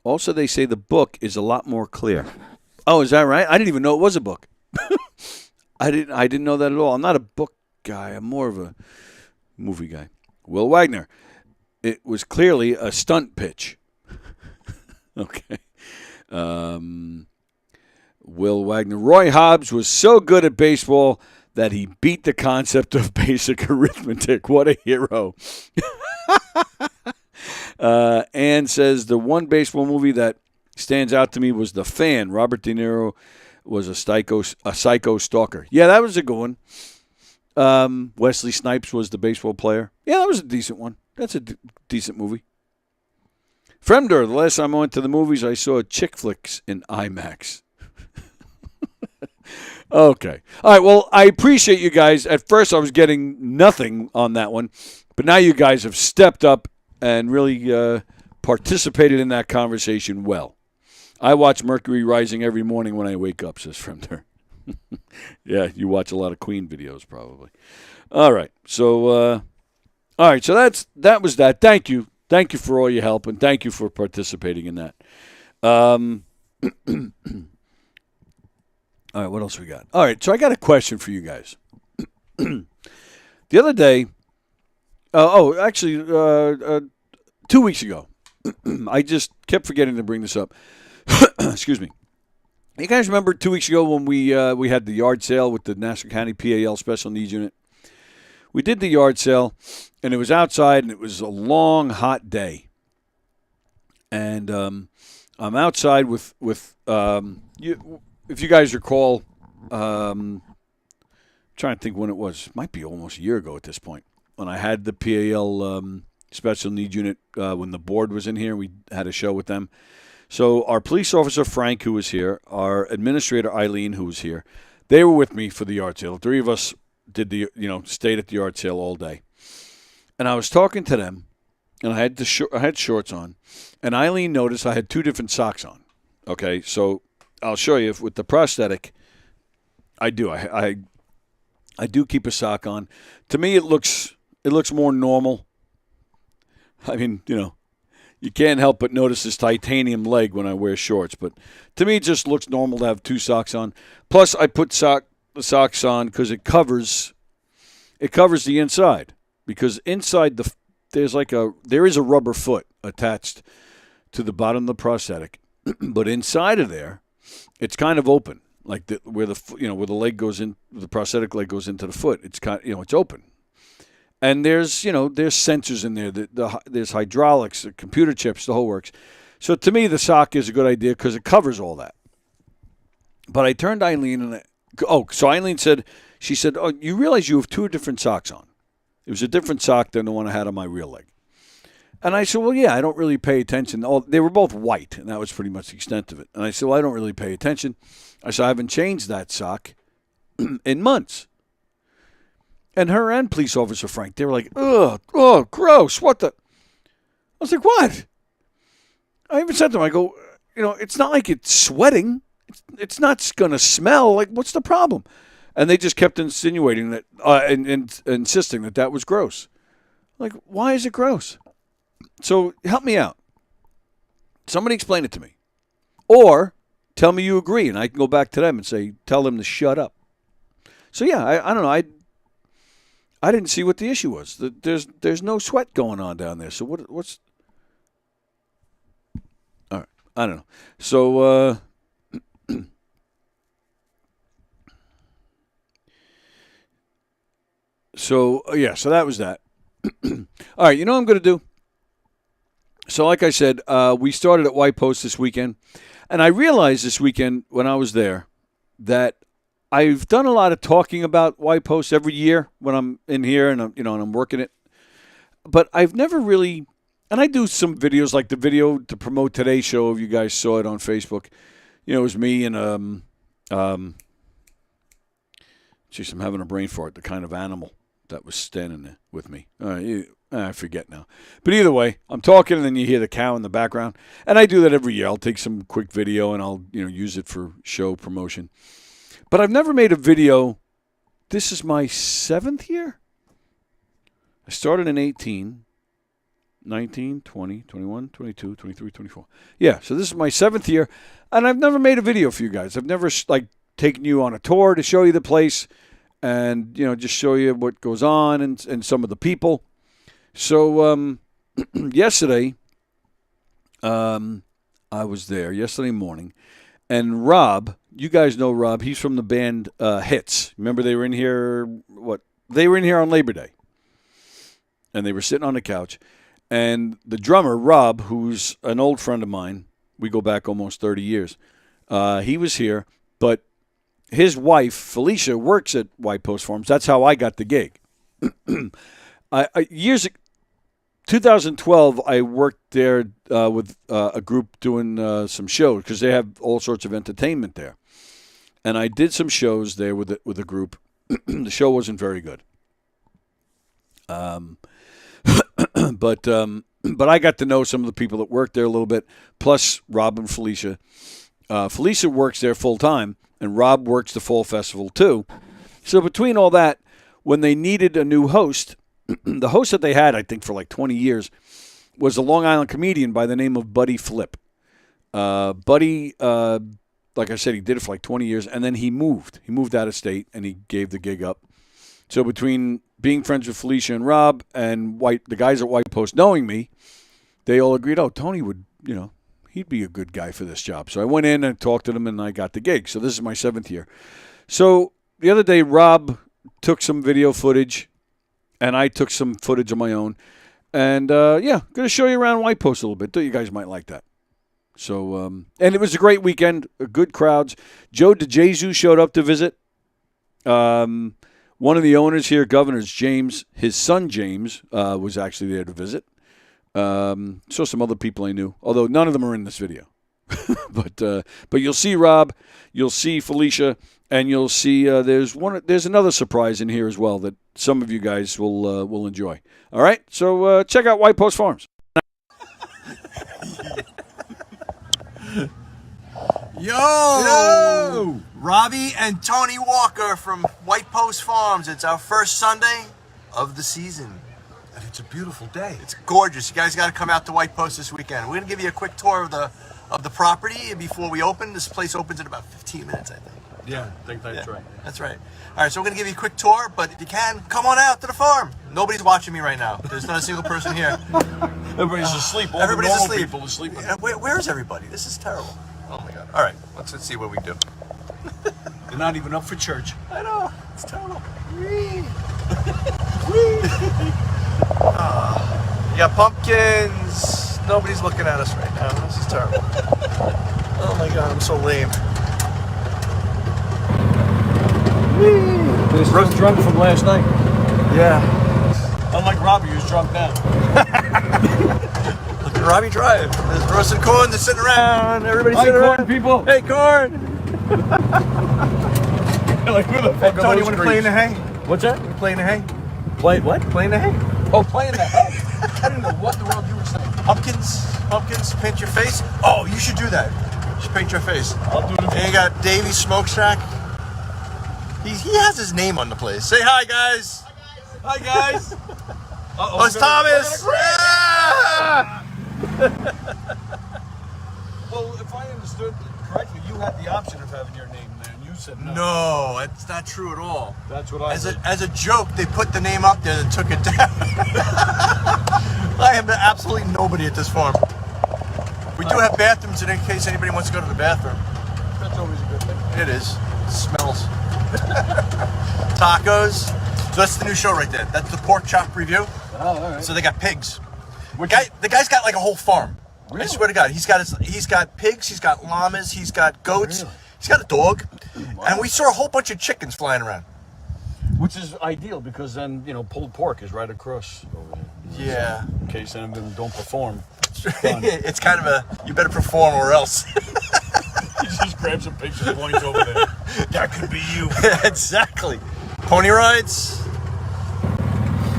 Also, they say the book is a lot more clear. Oh, is that right? I didn't even know it was a book. I didn't know that at all. I'm not a book guy. I'm more of a movie guy. Will Wagner, it was clearly a stunt pitch. Okay. Will Wagner. Roy Hobbs was so good at baseball that he beat the concept of basic arithmetic. What a hero. Ann says the one baseball movie that stands out to me was The Fan. Robert De Niro was a psycho stalker. Yeah, that was a good one. Wesley Snipes was the baseball player. Yeah, that was a decent one. That's a decent movie. Fremder, the last time I went to the movies, I saw chick flicks in IMAX. Okay. All right, well, I appreciate you guys. At first, I was getting nothing on that one, but now you guys have stepped up and really participated in that conversation well. I watch Mercury Rising every morning when I wake up, says Fremder. Yeah, you watch a lot of Queen videos probably. All right, so that was that. Thank you for all your help, and thank you for participating in that. All right, what else we got? All right, so I got a question for you guys. The other day, actually, 2 weeks ago, I just kept forgetting to bring this up. Excuse me. You guys remember 2 weeks ago when we had the yard sale with the Nassau County PAL Special Needs Unit? We did the yard sale, and it was outside, and it was a long, hot day. And I'm outside with if you guys recall, trying to think when it was. It might be almost a year ago at this point, when I had the PAL Special Needs Unit, when the board was in here, we had a show with them. So our police officer, Frank, who was here, our administrator, Eileen, who was here, they were with me for the yard sale. The three of us stayed at the yard sale all day. And I was talking to them, and I had shorts on, and Eileen noticed I had two different socks on. Okay, so I'll show you with the prosthetic. I do. I do keep a sock on. To me, it looks more normal. I mean, you can't help but notice this titanium leg when I wear shorts. But to me, it just looks normal to have two socks on. Plus, I put the socks on because it covers the inside. Because inside there is a rubber foot attached to the bottom of the prosthetic, but inside of there, it's kind of open, like where the leg goes in, the prosthetic leg goes into the foot. It's it's open, and there's sensors in there. There's hydraulics, computer chips, the whole works. So to me, the sock is a good idea because it covers all that. But I turned to Eileen so Eileen said, "Oh, you realize you have two different socks on? It was a different sock than the one I had on my real leg." And I said, well, yeah, I don't really pay attention. They were both white, and that was pretty much the extent of it. And I said, well, I don't really pay attention. I said, I haven't changed that sock in months. And her and police officer Frank, they were like, oh, gross, what the? I was like, what? I even said to them, I go, it's not like it's sweating. It's not going to smell. Like, what's the problem? And they just kept insinuating that and insisting that was gross. Like, why is it gross? So help me out. Somebody explain it to me. Or tell me you agree, and I can go back to them and tell them to shut up. So, yeah, I don't know. I didn't see what the issue was. There's no sweat going on down there. So what's... All right. I don't know. So, so that was that. All right, you know what I'm going to do? So like I said, we started at White Post this weekend, and I realized this weekend when I was there that I've done a lot of talking about White Post every year when I'm in here and I'm working it, but I've never really, and I do some videos like the video to promote today's show. If you guys saw it on Facebook, it was me and geez, I'm having a brain fart. The kind of animal that was standing there with me. I forget now. But either way, I'm talking and then you hear the cow in the background. And I do that every year. I'll take some quick video and I'll use it for show promotion. But I've never made a video. This is my 7th year. I started in 18, 19, 20, 21, 22, 23, 24. Yeah, so this is my 7th year. And I've never made a video for you guys. I've never taken you on a tour to show you the place and, just show you what goes on and some of the people. So yesterday, I was there yesterday morning, and Rob, you guys know Rob, he's from the band Hits. Remember they were in here, They were in here on Labor Day, and they were sitting on the couch, and the drummer, Rob, who's an old friend of mine, we go back almost 30 years, he was here, but his wife, Felicia, works at White Post Farms. That's how I got the gig. 2012, I worked there with a group doing some shows because they have all sorts of entertainment there. And I did some shows there with a group. The show wasn't very good. But I got to know some of the people that worked there a little bit, plus Rob and Felicia. Felicia works there full time, and Rob works the fall festival too. So between all that, when they needed a new host, the host that they had, I think, for like 20 years, was a Long Island comedian by the name of Buddy Flip. Buddy, like I said, he did it for like 20 years, and then he moved. He moved out of state, and he gave the gig up. So between being friends with Felicia and Rob and the guys at White Post knowing me, they all agreed, Tony would, he'd be a good guy for this job. So I went in and talked to them, and I got the gig. So this is my 7th year. So the other day, Rob took some video footage, and I took some footage of my own. And, going to show you around White Post a little bit. You guys might like that. So, and it was a great weekend, good crowds. Joe DeJesus showed up to visit. One of the owners here, Governor's James, his son James, was actually there to visit. Saw some other people I knew, although none of them are in this video. But you'll see Rob, you'll see Felicia, and you'll see there's another surprise in here as well that some of you guys will enjoy. All right, so check out White Post Farms. Yo! Robbie and Tony Walker from White Post Farms. It's our first Sunday of the season. And it's a beautiful day. It's gorgeous. You guys got to come out to White Post this weekend. We're going to give you a quick tour of the property before we open. This place opens in about 15 minutes, I think. Yeah, I think that's right. That's right. All right, so we're going to give you a quick tour, but if you can, come on out to the farm. Nobody's watching me right now. There's not a single person here. Everybody's asleep. All Everybody's the normal asleep. people are sleeping. Where is everybody? This is terrible. Oh, my God. All right, let's see what we do. They're not even up for church. I know. It's terrible. You got pumpkins. Nobody's looking at us right now. This is terrible. Oh, my God. I'm so lame. They're still drunk from last night. Yeah. Unlike Robbie, who's drunk now. Look at Robbie drive. There's roasted corn. They're sitting around. Everybody's sitting around. Corn people. Hey, corn. Like, who the fuck Tony, you want to play in the hay? What's that? You play in the hay? Play what? Play in the hay? Oh, play in the hay. I didn't know what in the world you were saying. Pumpkins, paint your face. Oh, you should do that. You should paint your face. I'll do it. And you got Davey's Smoke Shack. He has his name on the place. Say hi, guys. Hi, guys. Oh, it's Thomas. Well, if I understood correctly, you had the option of having your name there, and you said no. No, it's not true at all. That's what I As heard. a joke, they put the name up there and took it down. I am absolutely nobody at this farm. We do have bathrooms in case anybody wants to go to the bathroom. That's always a good thing. It is. It smells. Tacos. So that's the new show right there. That's the pork chop review. Oh, all right. So they got pigs. The guy's got like a whole farm. Really? I swear to God, he's got pigs, he's got llamas, he's got goats, he's got a dog, and we saw a whole bunch of chickens flying around. Which is ideal because then pulled pork is right across over here. Yeah. In case any of them don't perform. It's kind of you better perform or else. You just grab some pigs and points over there. That could be you. Exactly. Pony rides.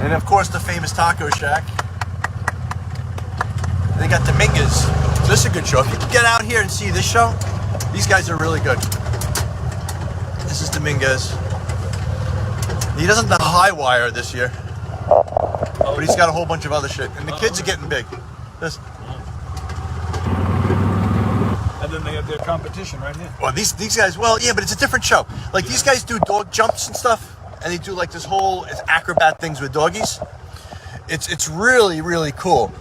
And of course the famous Taco Shack. They got Dominguez. So this is a good show. If you can get out here and see this show, these guys are really good. This is Dominguez. He doesn't have the high wire this year. But he's got a whole bunch of other shit. And the kids are getting big. This. And then they have their competition right here. Well, these guys, yeah, but it's a different show. Like, these guys do dog jumps and stuff, and they do, like, this whole acrobat things with doggies. It's really, really cool.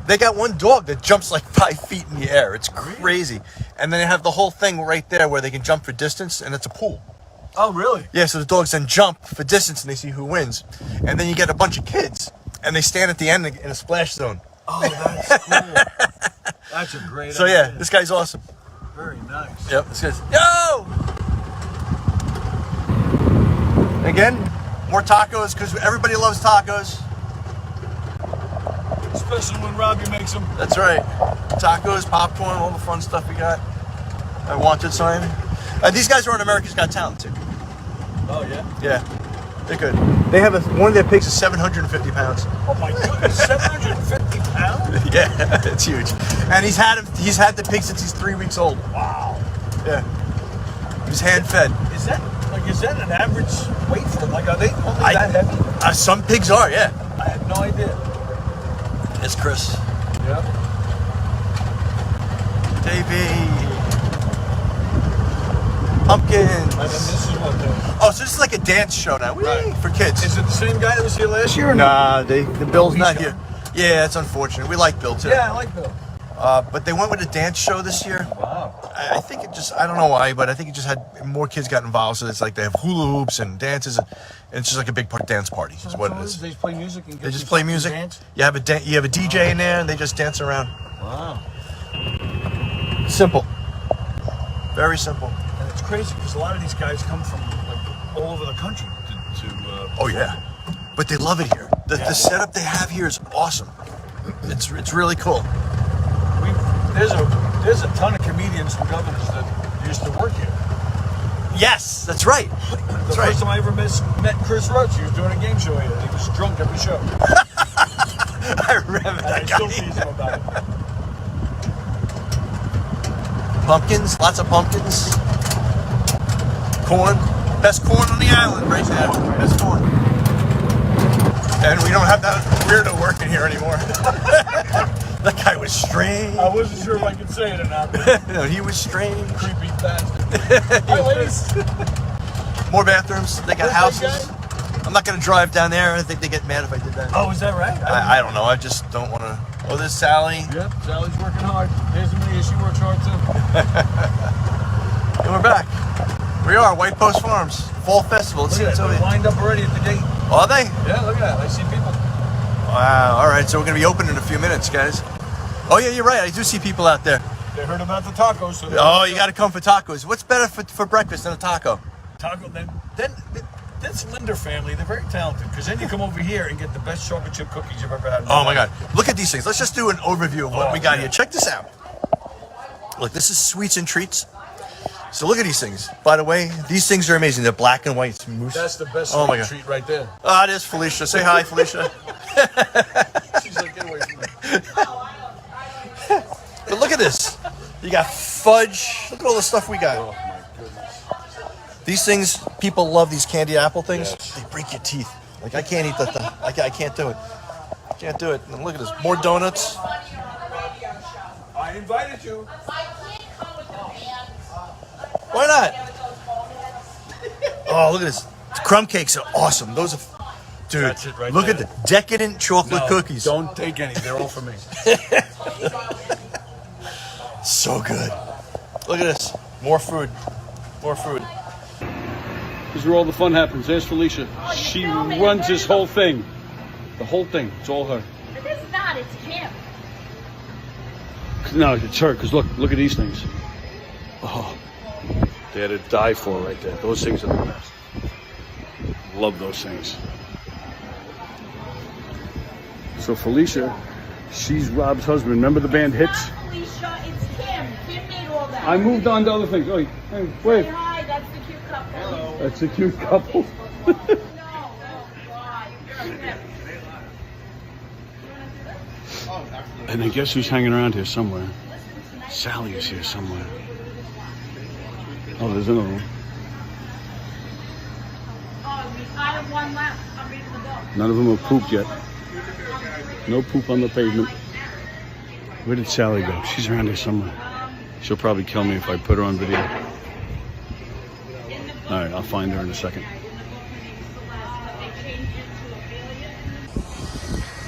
They got one dog that jumps like 5 feet in the air. It's crazy. And then they have the whole thing right there where they can jump for distance, and it's a pool. Oh, really? Yeah, so the dogs then jump for distance, and they see who wins. And then you get a bunch of kids, and they stand at the end in a splash zone. Oh, that's cool. That's a great So idea. yeah, this guy's awesome. Very nice. Yep, this guy's... Yo! Again, more tacos, because everybody loves tacos. Especially when Robbie makes them. That's right. Tacos, popcorn, all the fun stuff we got. I wanted some. These guys are on America's Got Talent too. Oh yeah? Yeah, they're good. They have one of their pigs is 750 pounds. Oh my goodness, 750 pounds? Yeah, it's huge. And he's had the pig since he's 3 weeks old. Wow. Yeah. He's hand fed. Is that an average weight for them? Like, are they only that heavy? Some pigs are, yeah. I had no idea. It's Chris. Yeah. JB. Pumpkins. And then this is what Oh, so this is like a dance show now. Whee! For kids. Is it the same guy that was here last year? Or Nah, the Bill's not here. Yeah, it's unfortunate. We like Bill too. Yeah, I like Bill. But they went with a dance show this year. Wow. I think it just, I don't know why, but I think it just had more kids got involved. So it's like they have hula hoops and dances, and it's just like a big dance party is what it is. They just play music and They just play music. You have a DJ in there, and they just dance around. Wow. Simple. Very simple. And it's crazy because a lot of these guys come from like all over the country to Oh yeah, but they love it here. The setup they have here is awesome. It's really cool. There's a ton of comedians and governors that used to work here. Yes, that's right. The first time I ever met Chris Roach, he was doing a game show here. He was drunk every show. I remember that I guy. still tease him about it. Pumpkins, lots of pumpkins. Corn, best corn on the island right now. Best corn. And we don't have that weirdo working here anymore. That guy was strange. I wasn't sure if I could say it or not. No, he was strange. Creepy bastard. Hi, ladies. More bathrooms. They got houses. I'm not going to drive down there. I think they get mad if I did that. Oh, is that right? I don't know. I just don't want to. Oh, there's Sally. Yep, Sally's working hard. There's Amelia. She works hard too. And we're back. We are White Post Farms Fall Festival. Look at that. They're lined up already at the gate. Are they? Yeah, look at that. I see people. Wow. All right. So we're going to be open in a few minutes, guys. Oh, yeah, you're right. I do see people out there. They heard about the tacos. So oh, you got to come for tacos. What's better for breakfast than a taco? Taco. Then this Linder family, they're very talented. Because then you come over here and get the best chocolate chip cookies you've ever had. Oh, my God. Look at these things. Let's just do an overview of what we got here. Check this out. Look, this is sweets and treats. So look at these things. By the way, these things are amazing. They're black and white mousse. That's the best oh my God. treat right there. Ah, there's Felicia. Say hi, Felicia. She's like, get away from me. But look at this. You got fudge. Look at all the stuff we got. Oh, my goodness. These things, people love these candy apple things. Yes. They break your teeth. Like, I can't eat that thing. I can't do it. Can't do it. And look at this. More donuts. I invited you. Why not? Oh, look at this. Crumb cakes are awesome. Those are... Dude, That's it right look there. at the decadent chocolate cookies. Don't take any. They're all for me. So good. Look at this. More food. More food. This is where all the fun happens. There's Felicia. She runs this whole thing. The whhole thing. It's all her. But it's not. It's him. No, it's her, because look at these things. Oh, they're to die for right there. Those things are the best. Love those things. So Felicia, she's Rob's husband. Remember the band Hits? Felicia, it's him. Kim made all that. I moved on to other things. Oh, hey, wait. Say hi. That's the cute couple. Hello. That's a cute couple. And then guess who's hanging around here somewhere? Sally is here somewhere. Oh, there's another one. I have one left. I'm ready to go. None of them have pooped yet. No poop on the pavement. Where did Sally go? She's around here somewhere. She'll probably kill me if I put her on video. All right, I'll find her in a second.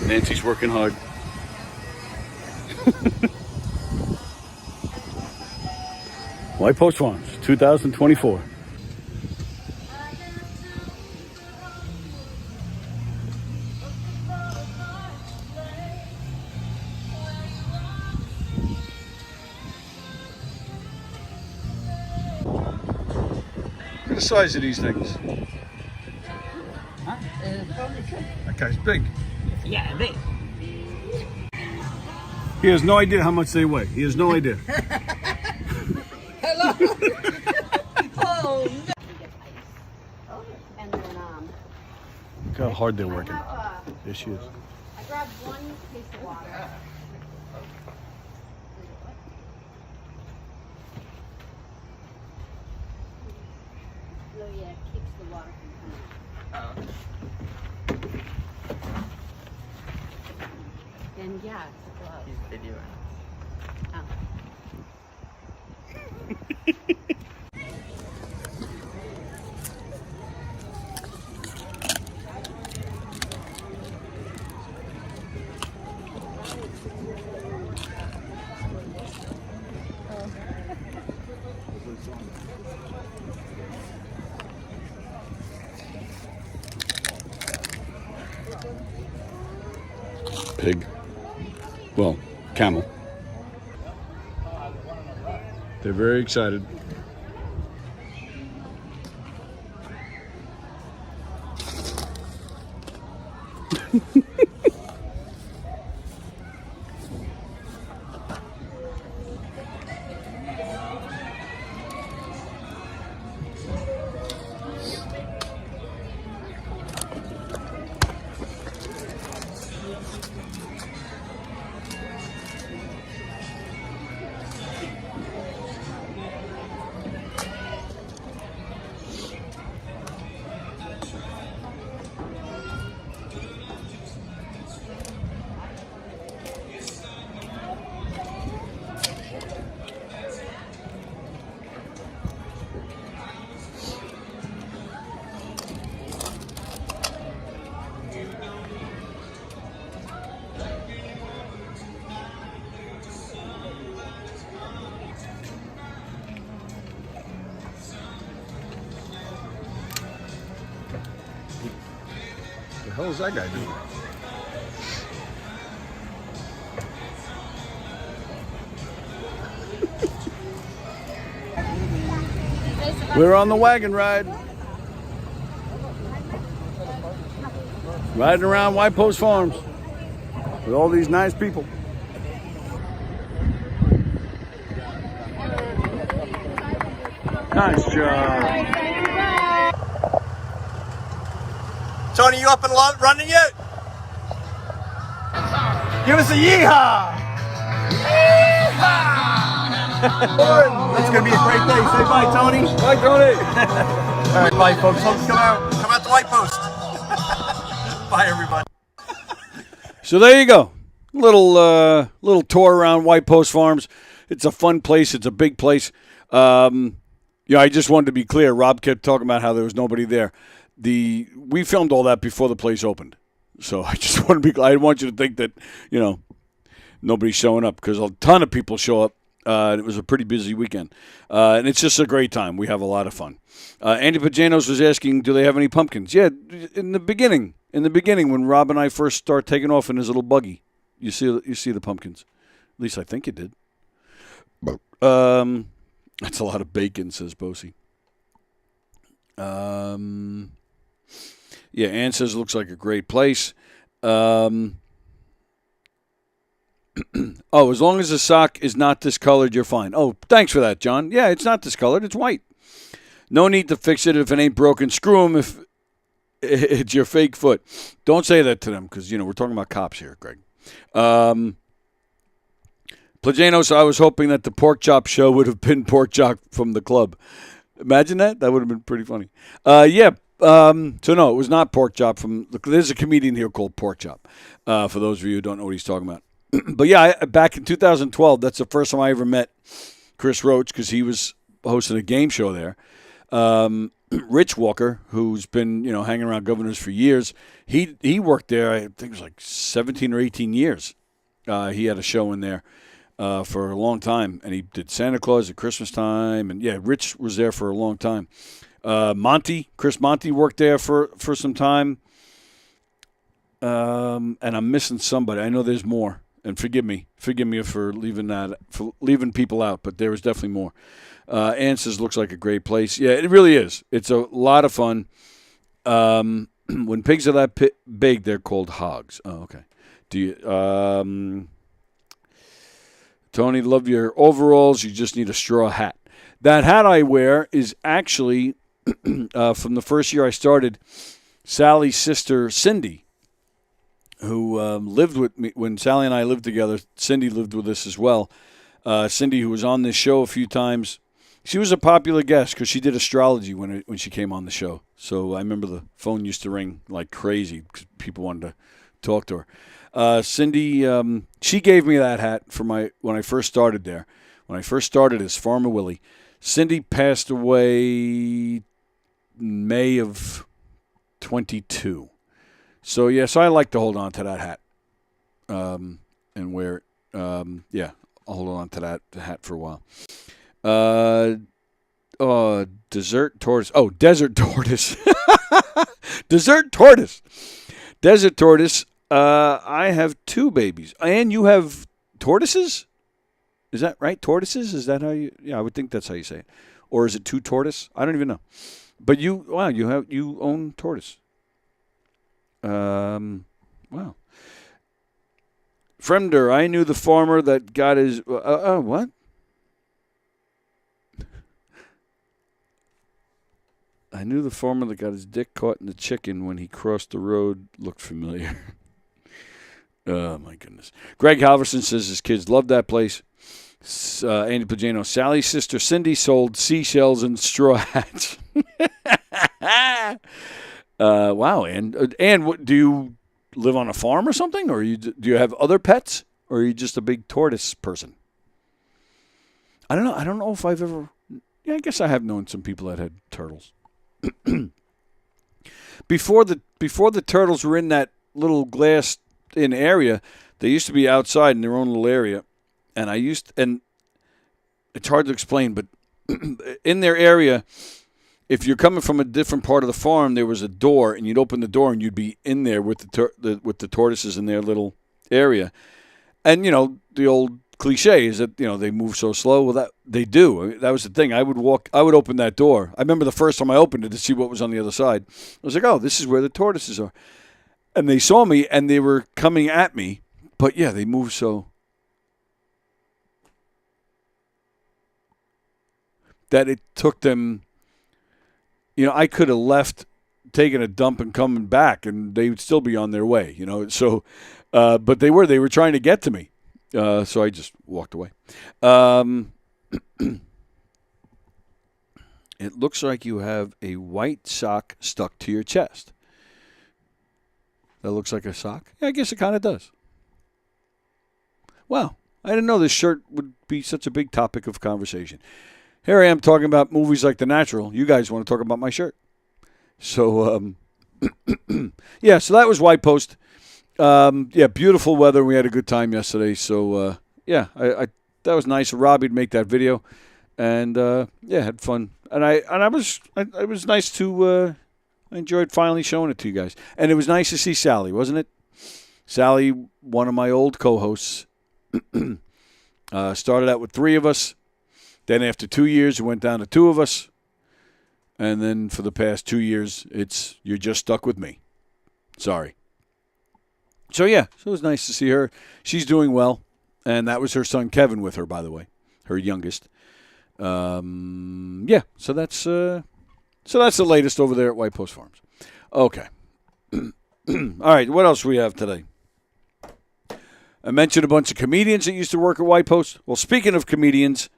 Nancy's working hard. White Post Farms, 2024. Look at the size of these things. That guy's big. Yeah, big. He has no idea how much they weigh. He has no idea. Hello. Oh, no. And then, Look how hard they're working. There she is. I grabbed one case of water. Oh, yeah, it keeps the water from coming. And yeah, it's a glove. He's videoing. Oh. Pig. Well, camel. They're very excited. The hell is that guy doing? We're on the wagon ride. Riding around White Post Farms with all these nice people. Nice job. Tony, you up and running yet? Give us a yeehaw! It's gonna be a great day. Say bye, Tony. Bye, Tony. All right, bye, folks. Folks, come out to White Post. Bye, everybody. So there you go. Little tour around White Post Farms. It's a fun place. It's a big place. I just wanted to be clear. Rob kept talking about how there was nobody there. We filmed all that before the place opened. So I just want to be. I want you to think that nobody's showing up, because a ton of people show up. It was a pretty busy weekend, and it's just a great time. We have a lot of fun. Andy Pajanos was asking, do they have any pumpkins? Yeah, in the beginning, when Rob and I first start taking off in his little buggy, you see the pumpkins. At least I think you did. That's a lot of bacon, says Bosie. Yeah, Ann says it looks like a great place. Oh, as long as the sock is not discolored, you're fine. Oh, thanks for that, John. Yeah, it's not discolored. It's white. No need to fix it if it ain't broken. Screw them if it's your fake foot. Don't say that to them, because, we're talking about cops here, Greg. Plajanos, I was hoping that the pork chop show would have been pork chop from the club. Imagine that. That would have been pretty funny. So no, it was not pork chop from. There's a comedian here called Pork Chop. For those of you who don't know what he's talking about. But yeah, back in 2012, that's the first time I ever met Chris Roach, because he was hosting a game show there. Rich Walker, who's been hanging around Governors for years, he worked there. I think it was like 17 or 18 years. He had a show in there for a long time, and he did Santa Claus at Christmas time. And, yeah, Rich was there for a long time. Chris Monty worked there for some time. And I'm missing somebody. I know there's more. And forgive me for leaving people out, but there was definitely more. Answers looks like a great place. Yeah, it really is. It's a lot of fun. When pigs are that big, they're called hogs. Oh, okay. Do you, Tony, love your overalls. You just need a straw hat. That hat I wear is actually from the first year I started. Sally's sister Cindy, who lived with me when Sally and I lived together. Cindy lived with us as well. Cindy, who was on this show a few times, she was a popular guest because she did astrology when she came on the show. So I remember the phone used to ring like crazy because people wanted to talk to her. Cindy, she gave me that hat for when I first started there. When I first started as Farmer Willie. Cindy passed away May of 22. So, so I like to hold on to that hat and wear it. I'll hold on to that hat for a while. Desert tortoise. Oh, desert tortoise. Desert tortoise. Desert tortoise. I have 2 babies. And you have tortoises? Is that right? Tortoises? Is that how you... Yeah, I would think that's how you say it. Or is it 2 tortoise? I don't even know. But you own tortoise. Wow. Fremder, I knew the farmer that got his... what? I knew the farmer that got his dick caught in the chicken when he crossed the road. Looked familiar. Oh, my goodness. Greg Halverson says his kids love that place. Andy Pagano, Sally's sister Cindy sold seashells and straw hats. Wow. And what, do you live on a farm or something? Or do you have other pets? Or are you just a big tortoise person? I don't know. I don't know if I've ever... Yeah, I guess I have known some people that had turtles. Before the turtles were in that little glassed-in area, they used to be outside in their own little area. And and it's hard to explain, but in their area, if you're coming from a different part of the farm, there was a door, and you'd open the door, and you'd be in there with the tortoises in their little area. And, the old cliche is that, they move so slow. Well, that they do. I mean, that was the thing. I would open that door. I remember the first time I opened it to see what was on the other side. I was like, oh, this is where the tortoises are. And they saw me, and they were coming at me. But, yeah, they move so... that it took them, I could have left, taken a dump and coming back, and they would still be on their way, So, but they were trying to get to me. So I just walked away. It looks like you have a white sock stuck to your chest. That looks like a sock? Yeah, I guess it kind of does. Wow. I didn't know this shirt would be such a big topic of conversation. Here I am talking about movies like The Natural. You guys want to talk about my shirt. So, yeah, so that was White Post. Beautiful weather. We had a good time yesterday. So, I that was nice of Robbie to make that video. And, had fun. And it was nice to, I enjoyed finally showing it to you guys. And it was nice to see Sally, wasn't it? Sally, one of my old co-hosts, started out with 3 of us. Then after 2 years, it went down to 2 of us. And then for the past 2 years, you're just stuck with me. Sorry. So, yeah, so it was nice to see her. She's doing well. And that was her son, Kevin, with her, by the way, her youngest. So that's the latest over there at White Post Farms. Okay. All right, what else do we have today? I mentioned a bunch of comedians that used to work at White Post. Well, speaking of comedians,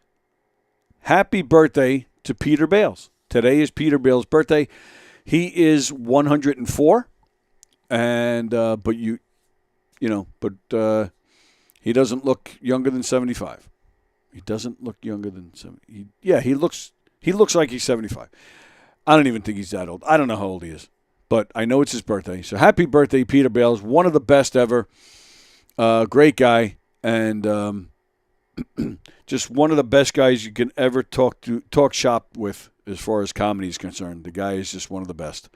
happy birthday to Peter Bales. Today is Peter Bales' birthday. He is 104, and but he doesn't look younger than 75. He doesn't look younger than 70. He looks like he's 75. I don't even think he's that old. I don't know how old he is, but I know it's his birthday. So happy birthday, Peter Bales, one of the best ever. Great guy, and just one of the best guys you can ever talk shop with as far as comedy is concerned. The guy is just one of the best.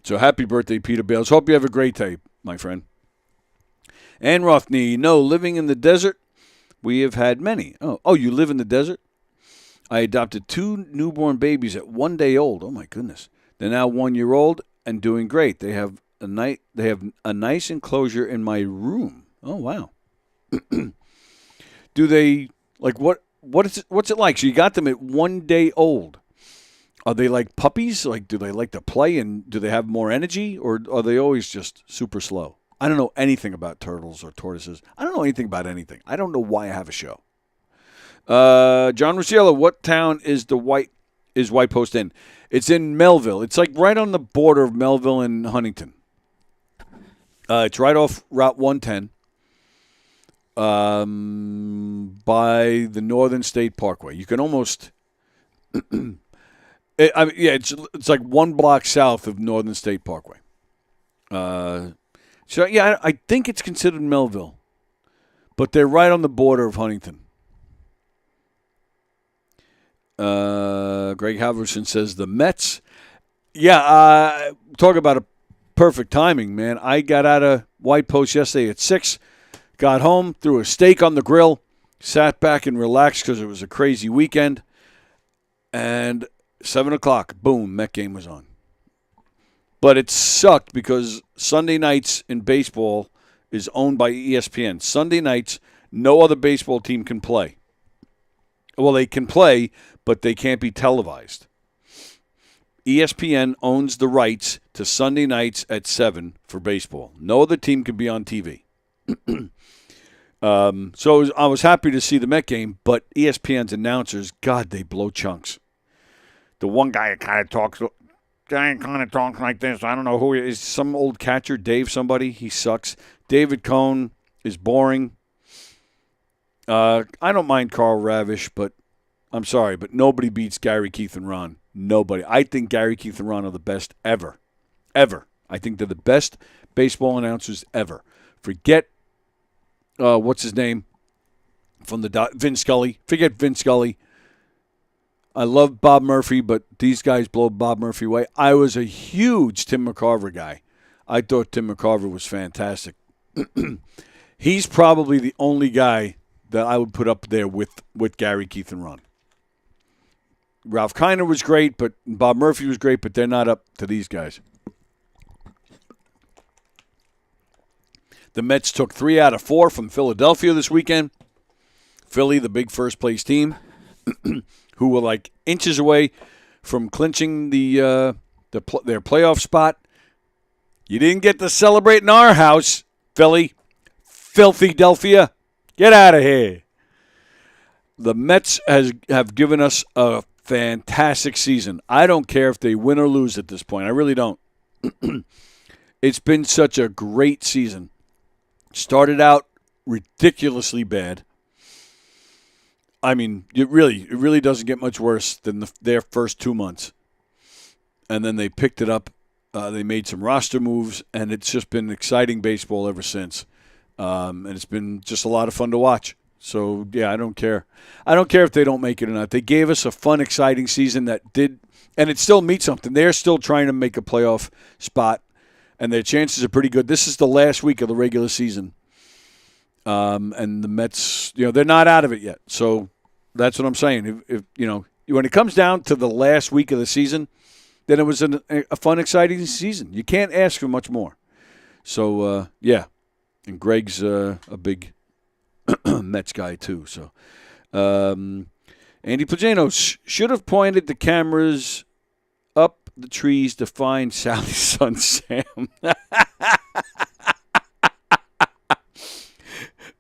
So happy birthday, Peter Bales. Hope you have a great day, my friend. And Rothney, no, living in the desert, we have had many. Oh, you live in the desert? I adopted 2 newborn babies at 1 day old. Oh, my goodness. They're now 1 year old and doing great. They have a nice enclosure in my room. Oh, wow. Do they, like, what's it like? So you got them at 1 day old. Are they like puppies? Like, do they like to play, and do they have more energy, or are they always just super slow? I don't know anything about turtles or tortoises. I don't know anything about anything. I don't know why I have a show. John Rusciello, what town is White Post in? It's in Melville. It's like right on the border of Melville and Huntington. It's right off Route 110 by the Northern State Parkway. You can almost... it's like 1 block south of Northern State Parkway. I think it's considered Melville, but they're right on the border of Huntington. Greg Halverson says the Mets. Yeah, talk about a perfect timing, man. I got out of White Post yesterday at 6, got home, threw a steak on the grill, sat back and relaxed because it was a crazy weekend, and 7 o'clock, boom, Met game was on. But it sucked because Sunday nights in baseball is owned by ESPN. Sunday nights, no other baseball team can play. Well, they can play, but they can't be televised. ESPN owns the rights to Sunday nights at 7 for baseball. No other team can be on TV. So I was happy to see the Met game, but ESPN's announcers, God, they blow chunks. The one guy kind of talks like this. I don't know who he is. Some old catcher, Dave somebody. He sucks. David Cohn is boring. I don't mind Carl Ravish, but I'm sorry, but nobody beats Gary, Keith, and Ron. Nobody. I think Gary, Keith, and Ron are the best ever. Ever. I think they're the best baseball announcers ever. Forget, what's his name? From the Vin Scully. Forget Vin Scully. I love Bob Murphy, but these guys blow Bob Murphy away. I was a huge Tim McCarver guy. I thought Tim McCarver was fantastic. He's probably the only guy that I would put up there with Gary, Keith, and Ron. Ralph Kiner was great, but Bob Murphy was great, but they're not up to these guys. The Mets took 3 out of 4 from Philadelphia this weekend. Philly, the big first-place team, who were like inches away from clinching their playoff spot. You didn't get to celebrate in our house, Philly. Filthy Delphia. Get out of here. The Mets have given us a fantastic season. I don't care if they win or lose at this point. I really don't. It's been such a great season. Started out ridiculously bad. I mean, it really doesn't get much worse than their first 2 months. And then they picked it up. They made some roster moves, and it's just been exciting baseball ever since. And it's been just a lot of fun to watch. So, yeah, I don't care. I don't care if they don't make it or not. They gave us a fun, exciting season that did, and it still means something. They're still trying to make a playoff spot, and their chances are pretty good. This is the last week of the regular season. And the Mets, they're not out of it yet. So that's what I'm saying. If when it comes down to the last week of the season, then it was a fun, exciting season. You can't ask for much more. So, yeah. And Greg's a big Mets guy, too. So, Andy Pagano should have pointed the cameras up the trees to find Sally's son, Sam.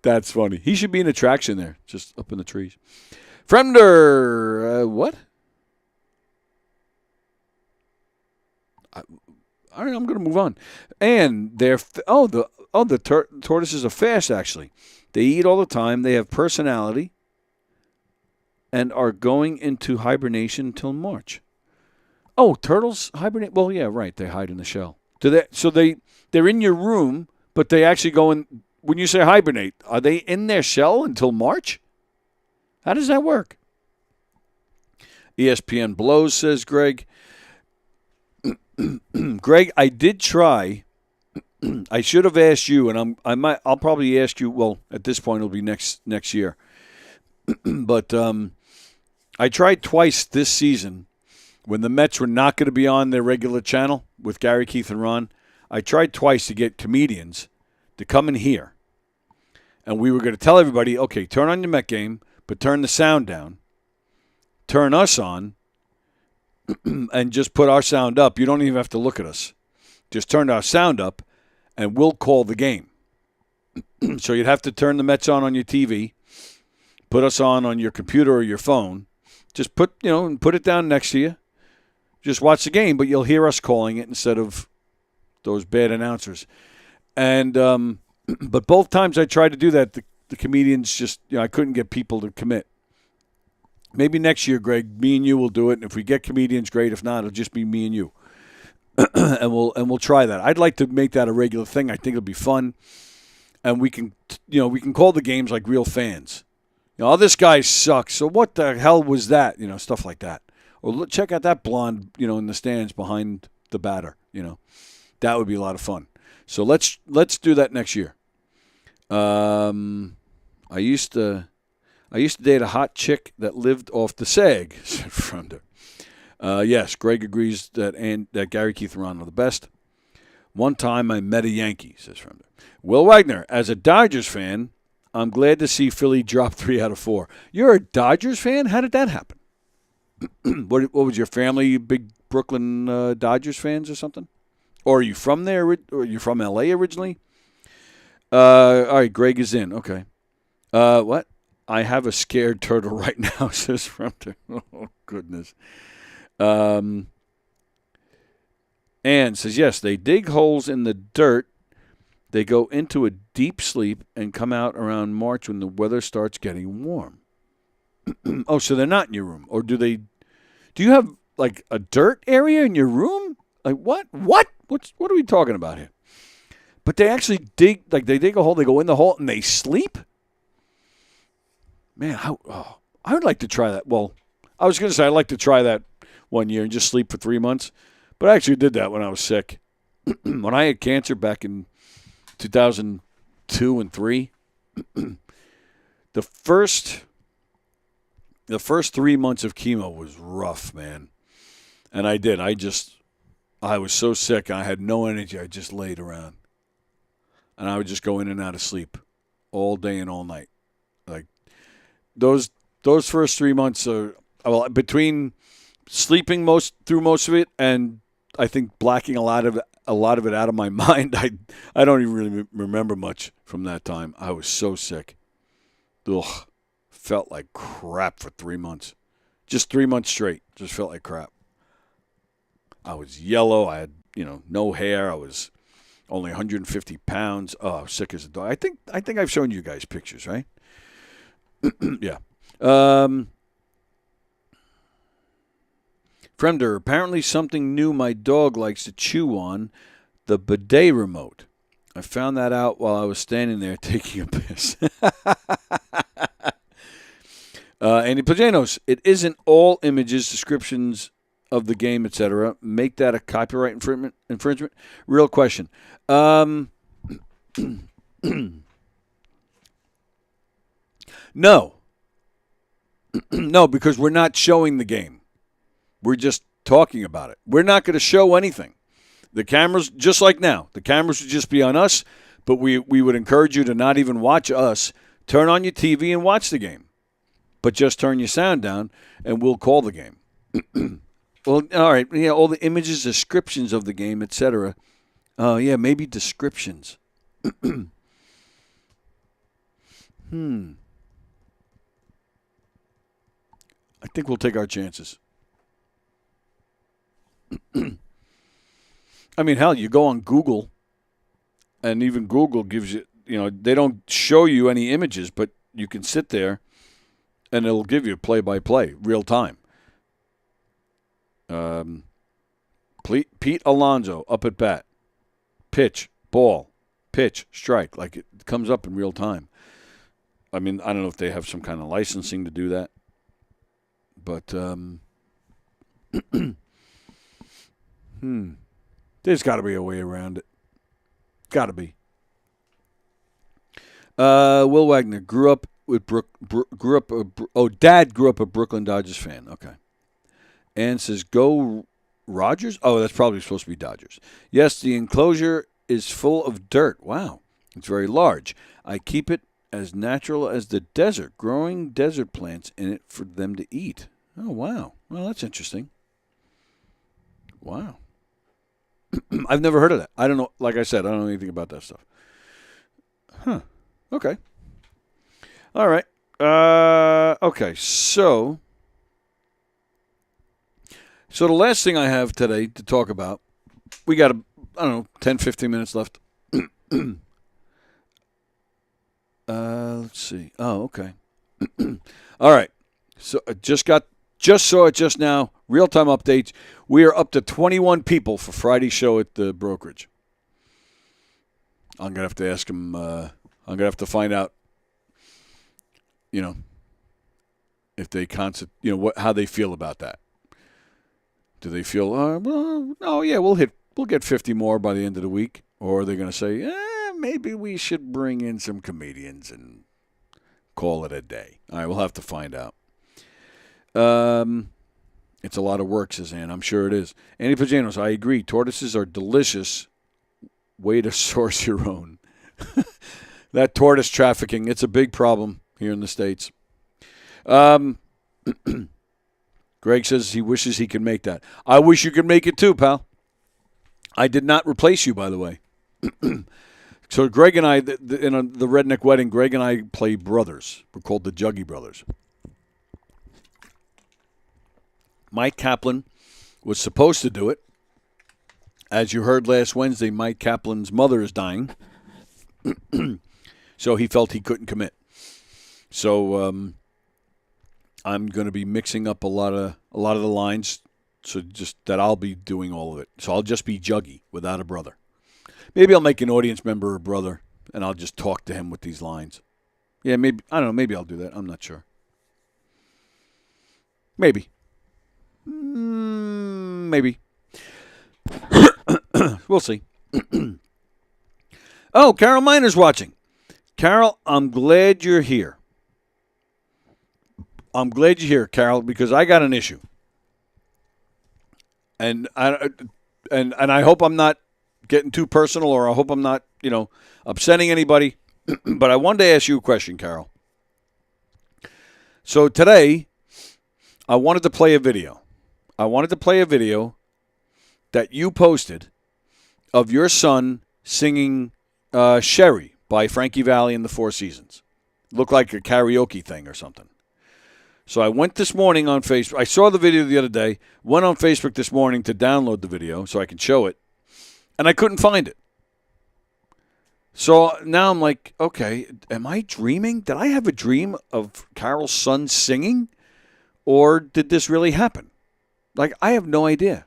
That's funny. He should be an attraction there, just up in the trees. Fremder, what? All right, I'm going to move on. And the tortoises are fast, actually. They eat all the time. They have personality and are going into hibernation until March. Oh, turtles hibernate? Well, yeah, right. They hide in the shell. They're in your room, but they actually go in. When you say hibernate, are they in their shell until March? How does that work? ESPN blows, says Greg. Greg, I did try. I should have asked you, and I'll probably ask you. Well, at this point, it'll be next year. But I tried twice this season when the Mets were not going to be on their regular channel with Gary, Keith, and Ron. I tried twice to get comedians to come in here, and we were going to tell everybody, okay, turn on your Met game, but turn the sound down, turn us on, and just put our sound up. You don't even have to look at us. Just turn our sound up, and we'll call the game. So you'd have to turn the Mets on your TV, put us on your computer or your phone. Just put it down next to you. Just watch the game, but you'll hear us calling it instead of those bad announcers. And but both times I tried to do that, the comedians just, I couldn't get people to commit. Maybe next year, Greg, me and you will do it. And if we get comedians, great. If not, it'll just be me and you. and we'll try that. I'd like to make that a regular thing. I think it'll be fun. And we can call the games like real fans. This guy sucks. So what the hell was that? Stuff like that. Or check out that blonde, in the stands behind the batter. That would be a lot of fun. So let's do that next year. I used to date a hot chick that lived off the Sag, said Fronder. Yes, Greg agrees that Gary, Keith, and Ron are the best. One time I met a Yankee, says Fronder. Will Wagner, as a Dodgers fan, I'm glad to see Philly drop 3 out of 4. You're a Dodgers fan? How did that happen? What was your family, big Brooklyn Dodgers fans or something? Or are you from there? Or are you from L.A. originally? All right, Greg is in. Okay. What? I have a scared turtle right now, says Frumter. Oh, goodness. Ann says, yes, they dig holes in the dirt. They go into a deep sleep and come out around March when the weather starts getting warm. Oh, so they're not in your room. Or do you have, like, a dirt area in your room? Like, what? What are we talking about here? But they actually dig a hole, they go in the hole, and they sleep? Man, I would like to try that. Well, I was going to say I'd like to try that one year and just sleep for 3 months. But I actually did that when I was sick. When I had cancer back in 2002 and 3, the first 3 months of chemo was rough, man. And I did. I was so sick. I had no energy. I just laid around. And I would just go in and out of sleep all day and all night. Like those first 3 months are between sleeping through most of it and I think blacking a lot of it out of my mind. I don't even really remember much from that time. I was so sick. Ugh. Felt like crap for 3 months. Just 3 months straight. Just felt like crap. I was yellow. I had, no hair. I was only 150 pounds. Oh, sick as a dog. I think I've shown you guys pictures, right? Yeah. Fremder, apparently something new my dog likes to chew on, the bidet remote. I found that out while I was standing there taking a piss. Andy Plajanos, it isn't all images, descriptions of the game, etc. Make that a copyright infringement? Real question. No. No, because we're not showing the game. We're just talking about it. We're not going to show anything. The cameras, just like now, the cameras would just be on us, but we would encourage you to not even watch us. Turn on your TV and watch the game. But just turn your sound down, and we'll call the game. Well, all right. Yeah, all the images, descriptions of the game, etc. Yeah, maybe descriptions. I think we'll take our chances. I mean, hell, you go on Google, and even Google gives you, they don't show you any images, but you can sit there, and it'll give you play-by-play, real time. Pete Alonso up at bat. pitch, ball, pitch, strike. Like it comes up in real time. I mean, I don't know if they have some kind of licensing to do that. But, there's got to be a way around it. Got to be. Will Wagner grew up with Dad grew up a Brooklyn Dodgers fan. Okay. And says, go Rogers? Oh, that's probably supposed to be Dodgers. Yes, the enclosure is full of dirt. Wow. It's very large. I keep it as natural as the desert, growing desert plants in it for them to eat. Oh, wow. Well, that's interesting. Wow. I've never heard of that. I don't know. Like I said, I don't know anything about that stuff. Huh. Okay. All right. Okay. So the last thing I have today to talk about, we got, 10, 15 minutes left. Let's see. Oh, okay. All right. So I just saw it just now. Real-time updates. We are up to 21 people for Friday's show at the brokerage. I'm going to have to ask them. I'm going to have to find out, if they how they feel about that. Do they feel, we'll get 50 more by the end of the week? Or are they going to say, maybe we should bring in some comedians and call it a day? All right, we'll have to find out. It's a lot of work, says Ann. I'm sure it is. Annie Pajanos, I agree. Tortoises are delicious. Way to source your own. That tortoise trafficking, it's a big problem here in the States. Greg says he wishes he could make that. I wish you could make it too, pal. I did not replace you, by the way. So Greg and I, in the Redneck Wedding, Greg and I play brothers. We're called the Juggy Brothers. Mike Kaplan was supposed to do it. As you heard last Wednesday, Mike Kaplan's mother is dying. So he felt he couldn't commit. So I'm going to be mixing up a lot of the lines, so just that I'll be doing all of it. So I'll just be Juggy without a brother. Maybe I'll make an audience member a brother, and I'll just talk to him with these lines. Yeah, maybe, I don't know, maybe I'll do that. I'm not sure. Maybe. Maybe. We'll see. Oh, Carol Miner's watching. Carol, I'm glad you're here. I'm glad you're here, Carol, because I got an issue. And I hope I'm not getting too personal, or I hope I'm not, upsetting anybody. But I wanted to ask you a question, Carol. So today, I wanted to play a video. That you posted of your son singing Sherry by Frankie Valli and the Four Seasons. Looked like a karaoke thing or something. So I went this morning on Facebook. I saw the video the other day, went on Facebook this morning to download the video so I could show it, and I couldn't find it. So now I'm like, okay, am I dreaming? Did I have a dream of Carol's son singing? Or did this really happen? Like, I have no idea.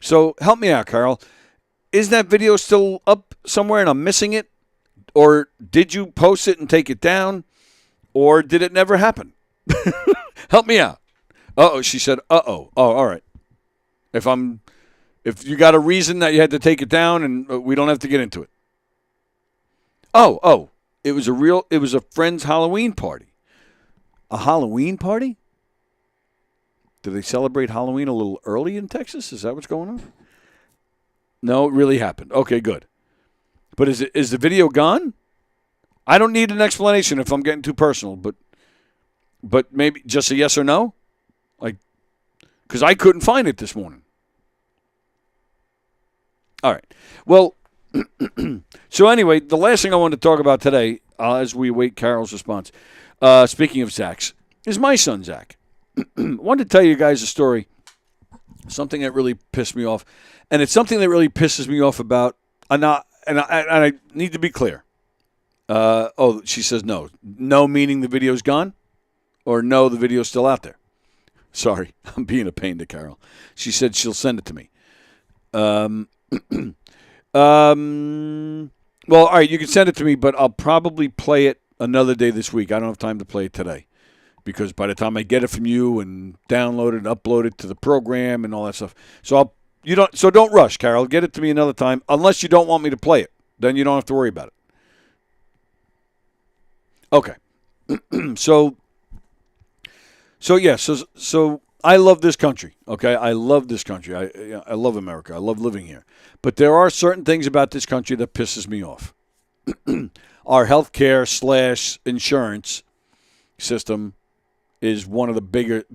So help me out, Carol. Is that video still up somewhere and I'm missing it? Or did you post it and take it down? Or did it never happen? Help me out. Uh-oh, she said, uh-oh. Oh, all right. If you got a reason that you had to take it down, and we don't have to get into it. Oh, it was a friend's Halloween party. A Halloween party? Do they celebrate Halloween a little early in Texas? Is that what's going on? No, it really happened. Okay, good. But is the video gone? I don't need an explanation if I'm getting too personal, but maybe just a yes or no? Like, because I couldn't find it this morning. All right. Well, so anyway, the last thing I wanted to talk about today, as we await Carol's response, speaking of Zach's, is my son, Zach. I wanted to tell you guys a story, something that really pissed me off. And it's something that really pisses me off about, and I need to be clear. She says no. No meaning the video's gone? Or no, the video's still out there? Sorry, I'm being a pain to Carol. She said she'll send it to me. Well, all right, you can send it to me, but I'll probably play it another day this week. I don't have time to play it today because by the time I get it from you and download it and upload it to the program and all that stuff. So don't rush, Carol. Get it to me another time unless you don't want me to play it. Then you don't have to worry about it. Okay. So I love this country, okay? I love this country. I love America. I love living here. But there are certain things about this country that pisses me off. Our healthcare / insurance system is one of the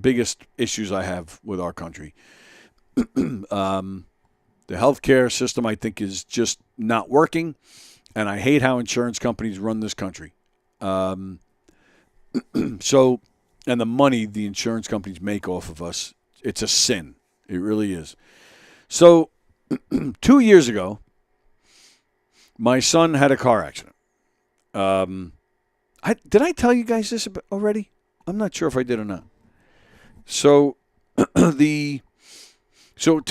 biggest issues I have with our country. The healthcare system, I think, is just not working, and I hate how insurance companies run this country. And the money the insurance companies make off of us, it's a sin. It really is. So 2 years ago, my son had a car accident. Did I tell you guys this already? I'm not sure if I did or not. So 2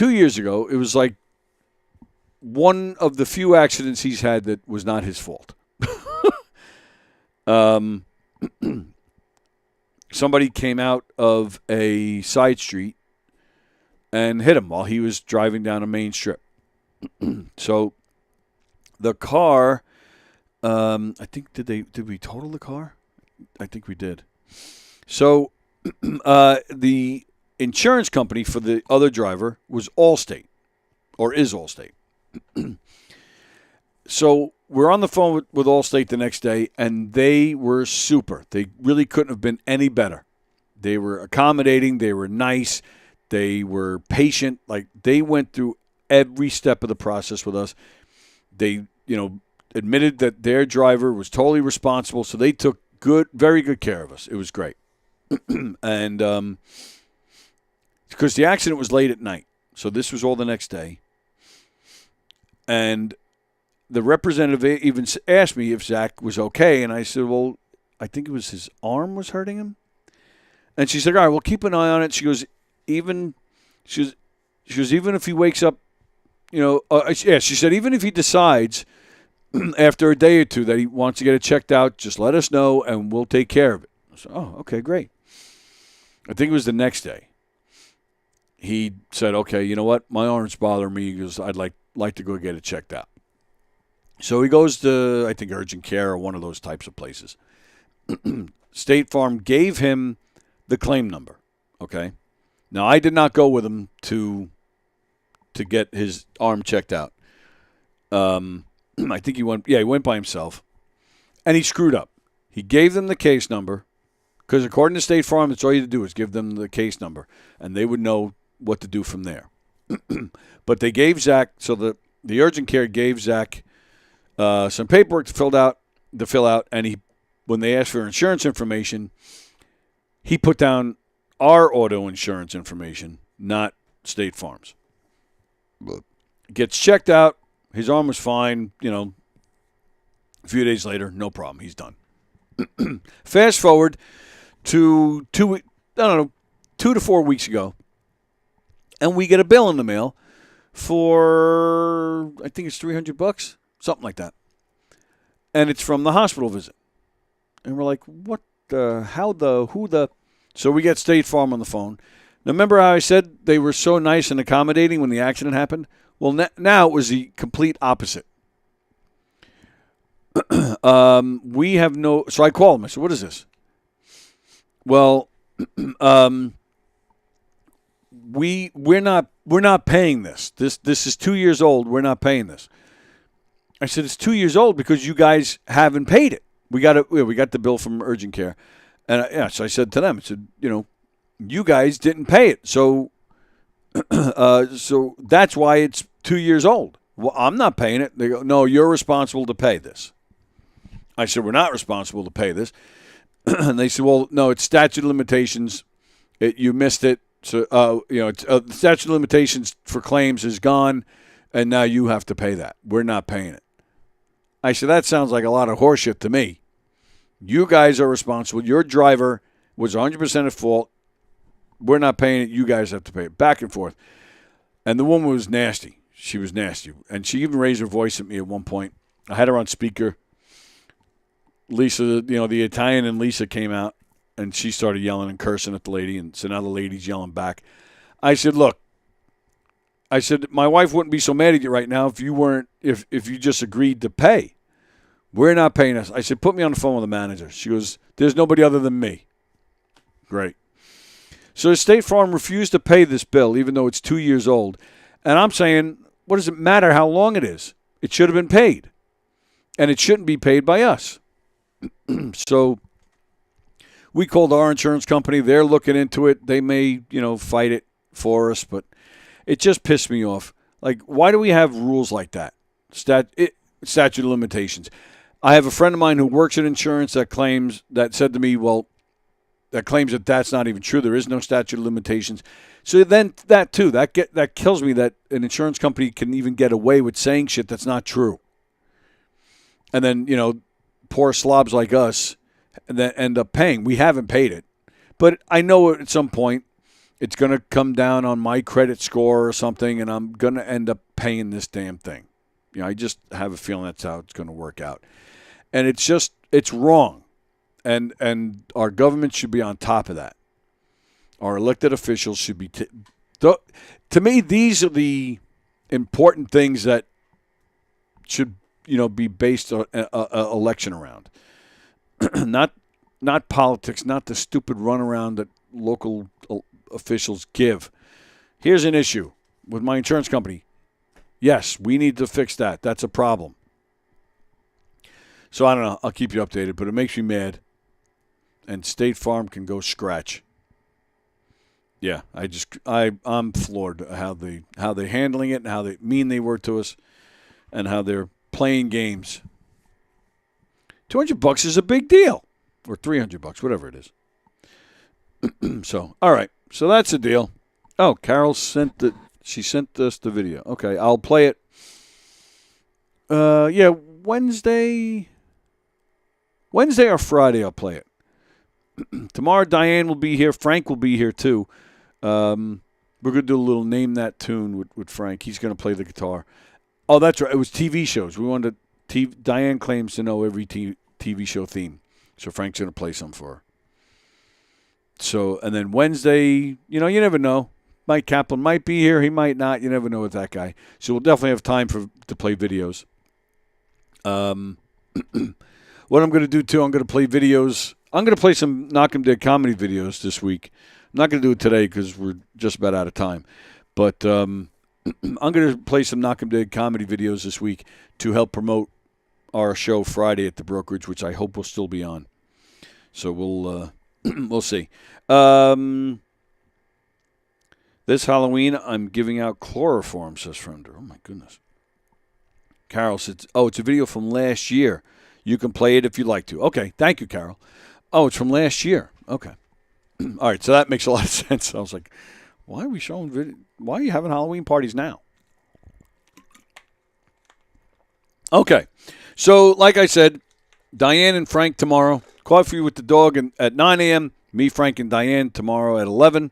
years ago, it was like one of the few accidents he's had that was not his fault. Somebody came out of a side street and hit him while he was driving down a main strip. So the car, I think, did we total the car? I think we did. So the insurance company for the other driver was Allstate, or is Allstate. So we're on the phone with Allstate the next day, and they were super. They really couldn't have been any better. They were accommodating. They were nice. They were patient. Like, they went through every step of the process with us. They, admitted that their driver was totally responsible, so they took very good care of us. It was great. And because the accident was late at night, so this was all the next day. And the representative even asked me if Zach was okay, and I said, well, I think it was his arm was hurting him. And she said, all right, we'll keep an eye on it. She goes, even if he wakes up, she said, even if he decides after a day or two that he wants to get it checked out, just let us know, and we'll take care of it. I said, oh, okay, great. I think it was the next day. He said, okay, you know what? My arm's bothering me. He goes, I'd like to go get it checked out. So he goes to, I think, urgent care or one of those types of places. State Farm gave him the claim number, okay? Now, I did not go with him to get his arm checked out. I think he went by himself, and he screwed up. He gave them the case number, because according to State Farm, that's all you had to do is give them the case number, and they would know what to do from there. But they gave Zach, so the urgent care gave Zach some paperwork to fill out, and when they asked for insurance information, he put down our auto insurance information, not State Farm's. Gets checked out. His arm was fine. A few days later, no problem. He's done. Fast forward to 2 to 4 weeks ago, and we get a bill in the mail for, I think it's $300, something like that. And it's from the hospital visit. And we're like, what the, how the, who the? So we get State Farm on the phone. Now, remember how I said they were so nice and accommodating when the accident happened? Well, now it was the complete opposite. We have no, so I called him. I said, what is this? Well, we're not paying this. This is 2 years old. We're not paying this. I said, it's 2 years old because you guys haven't paid it. We got the bill from urgent care. And so I said to them, I said, you guys didn't pay it. So that's why it's 2 years old. Well, I'm not paying it. They go, no, you're responsible to pay this. I said, we're not responsible to pay this. And they said, well, no, it's statute of limitations. You missed it. So, the statute of limitations for claims is gone, and now you have to pay that. We're not paying it. I said, that sounds like a lot of horseshit to me. You guys are responsible. Your driver was 100% at fault. We're not paying it. You guys have to pay it. Back and forth. And the woman was nasty. she was nasty. And she even raised her voice at me at one point. I had her on speaker. Lisa, the Italian and Lisa came out, and she started yelling and cursing at the lady, and so now the lady's yelling back. I said, look, my wife wouldn't be so mad at you right now if you just agreed to pay. We're not paying us. I said, put me on the phone with the manager. She goes, there's nobody other than me. Great. So State Farm refused to pay this bill, even though it's 2 years old. And I'm saying, what does it matter how long it is? It should have been paid. And it shouldn't be paid by us. So we called our insurance company. They're looking into it. They may, fight it for us, but it just pissed me off. Like, why do we have rules like that? Statute of limitations. I have a friend of mine who works in insurance that said to me, well, that claims that that's not even true. There is no statute of limitations. So then that kills me that an insurance company can even get away with saying shit that's not true. And then, poor slobs like us that end up paying. We haven't paid it. But I know at some point it's going to come down on my credit score or something, and I'm going to end up paying this damn thing. I just have a feeling that's how it's going to work out. And it's wrong. And our government should be on top of that. Our elected officials should be. To me, these are the important things that should, be based on election around. Not politics, not the stupid runaround that local officials give. Here's an issue with my insurance company. Yes, we need to fix that. That's a problem. So I don't know. I'll keep you updated, but it makes me mad. And State Farm can go scratch. Yeah, I'm floored at how they're handling it and how mean they were to us and how they're playing games. $200 is a big deal, or $300, whatever it is. So, all right. So that's the deal. Oh, Carol she sent us the video. Okay, I'll play it. Yeah, Wednesday or Friday I'll play it. Tomorrow Diane will be here. Frank will be here too. We're going to do a little Name That Tune with Frank. He's going to play the guitar. Oh, that's right. It was TV shows. We wanted Diane claims to know every TV show theme. So Frank's going to play some for her. So, and then Wednesday, you never know. Mike Kaplan might be here. He might not. You never know with that guy. So we'll definitely have time to play videos. What I'm going to do, too, I'm going to play videos. I'm going to play some Knockem Dead comedy videos this week. I'm not going to do it today because we're just about out of time. But I'm going to play some Knockem Dead comedy videos this week to help promote our show Friday at the brokerage, which I hope will still be on. So we'll see. This Halloween, I'm giving out chloroform, says Friender. Oh, my goodness. Carol says, it's a video from last year. You can play it if you'd like to. Okay, thank you, Carol. Oh, it's from last year. Okay. All right, so that makes a lot of sense. I was like, why are we showing video? Why are you having Halloween parties now? Okay. So, like I said, Diane and Frank tomorrow. Coffee with the Dog at 9 a.m. Me, Frank, and Diane tomorrow at 11.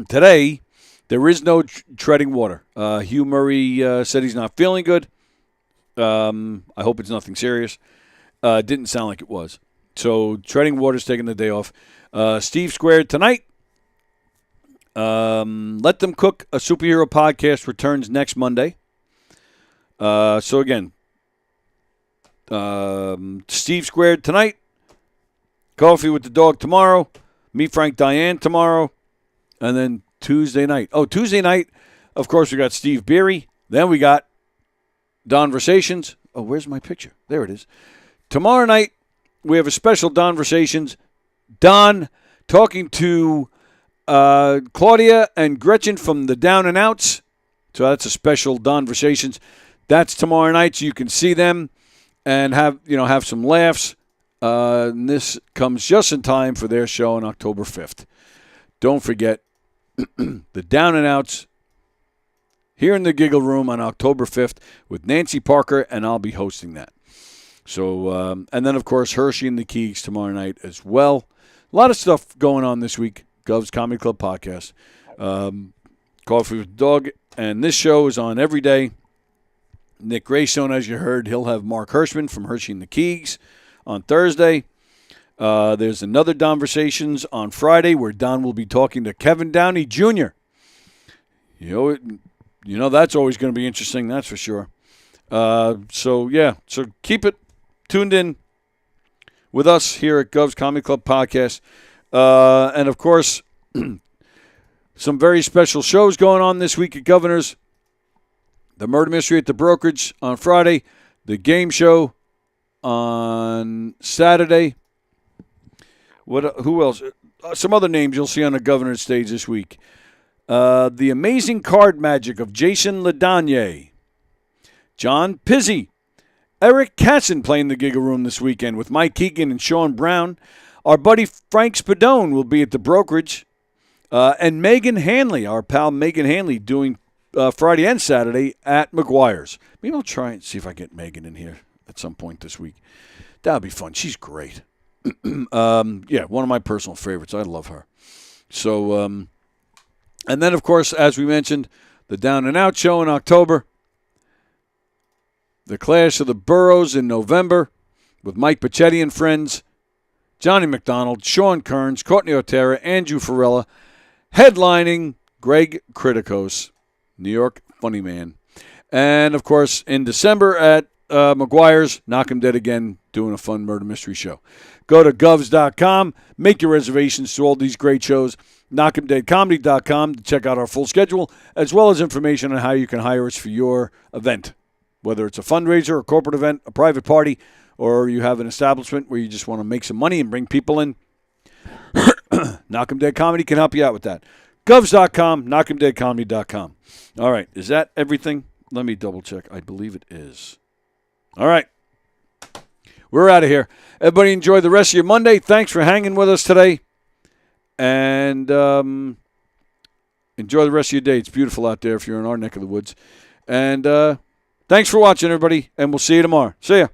Today, there is no treading water. Hugh Murray said he's not feeling good. I hope it's nothing serious. Didn't sound like it was. So, treading water's taking the day off. Steve Squared tonight. Let Them Cook, a superhero podcast, returns next Monday. So, again, Steve Squared tonight. Coffee with the Dog tomorrow. Me, Frank, Diane tomorrow. And then Tuesday night. Oh, Tuesday night, of course, we got Steve Beery. Then we got Donversations. Oh, where's my picture? There it is. Tomorrow night, we have a special Donversations. Don talking to Claudia and Gretchen from the Down and Outs. So that's a special Donversations. That's tomorrow night, so you can see them and have some laughs. And this comes just in time for their show on October 5th. Don't forget, the Down and Outs here in the Giggle Room on October 5th with Nancy Parker, and I'll be hosting that. So, and then, of course, Hershey and the Keegs tomorrow night as well. A lot of stuff going on this week. Gov's Comedy Club Podcast. Coffee with the Dog And this show is on every day. Nick Greystone, as you heard, he'll have Mark Hirschman from Hershey and the Keegs on Thursday. There's another Donversations on Friday where Don will be talking to Kevin Downey Jr. You know that's always going to be interesting, that's for sure. So keep it tuned in with us here at Gov's Comedy Club Podcast. And, of course, some very special shows going on this week at Governor's. The Murder Mystery at the Brokerage on Friday. The Game Show on Saturday. Who else? Some other names you'll see on the Governor's stage this week. The Amazing Card Magic of Jason Ladanye. John Pizzi. Eric Katzen playing the Giga Room this weekend with Mike Keegan and Sean Brown. Our buddy Frank Spadone will be at the Brokerage. And Megan Hanley, our pal Megan Hanley, doing Friday and Saturday at McGuire's. Maybe I'll try and see if I get Megan in here at some point this week. That'll be fun. She's great. One of my personal favorites. I love her. So, and then, of course, as we mentioned, the Down and Out show in October. The Clash of the Boroughs in November with Mike Pachetti and friends, Johnny McDonald, Sean Kearns, Courtney Otero, Andrew Farella, headlining Greg Criticos, New York Funny Man. And, of course, in December at McGuire's, Knockem Dead again, doing a fun murder mystery show. Go to govs.com, make your reservations to all these great shows, knockemdeadcomedy.com to check out our full schedule, as well as information on how you can hire us for your event. Whether it's a fundraiser, a corporate event, a private party, or you have an establishment where you just want to make some money and bring people in, Knockem Dead Comedy can help you out with that. Govs.com, knockemdeadcomedy.com. All right, is that everything? Let me double check. I believe it is. All right. We're out of here. Everybody enjoy the rest of your Monday. Thanks for hanging with us today. And enjoy the rest of your day. It's beautiful out there if you're in our neck of the woods. And thanks for watching, everybody, and we'll see you tomorrow. See ya.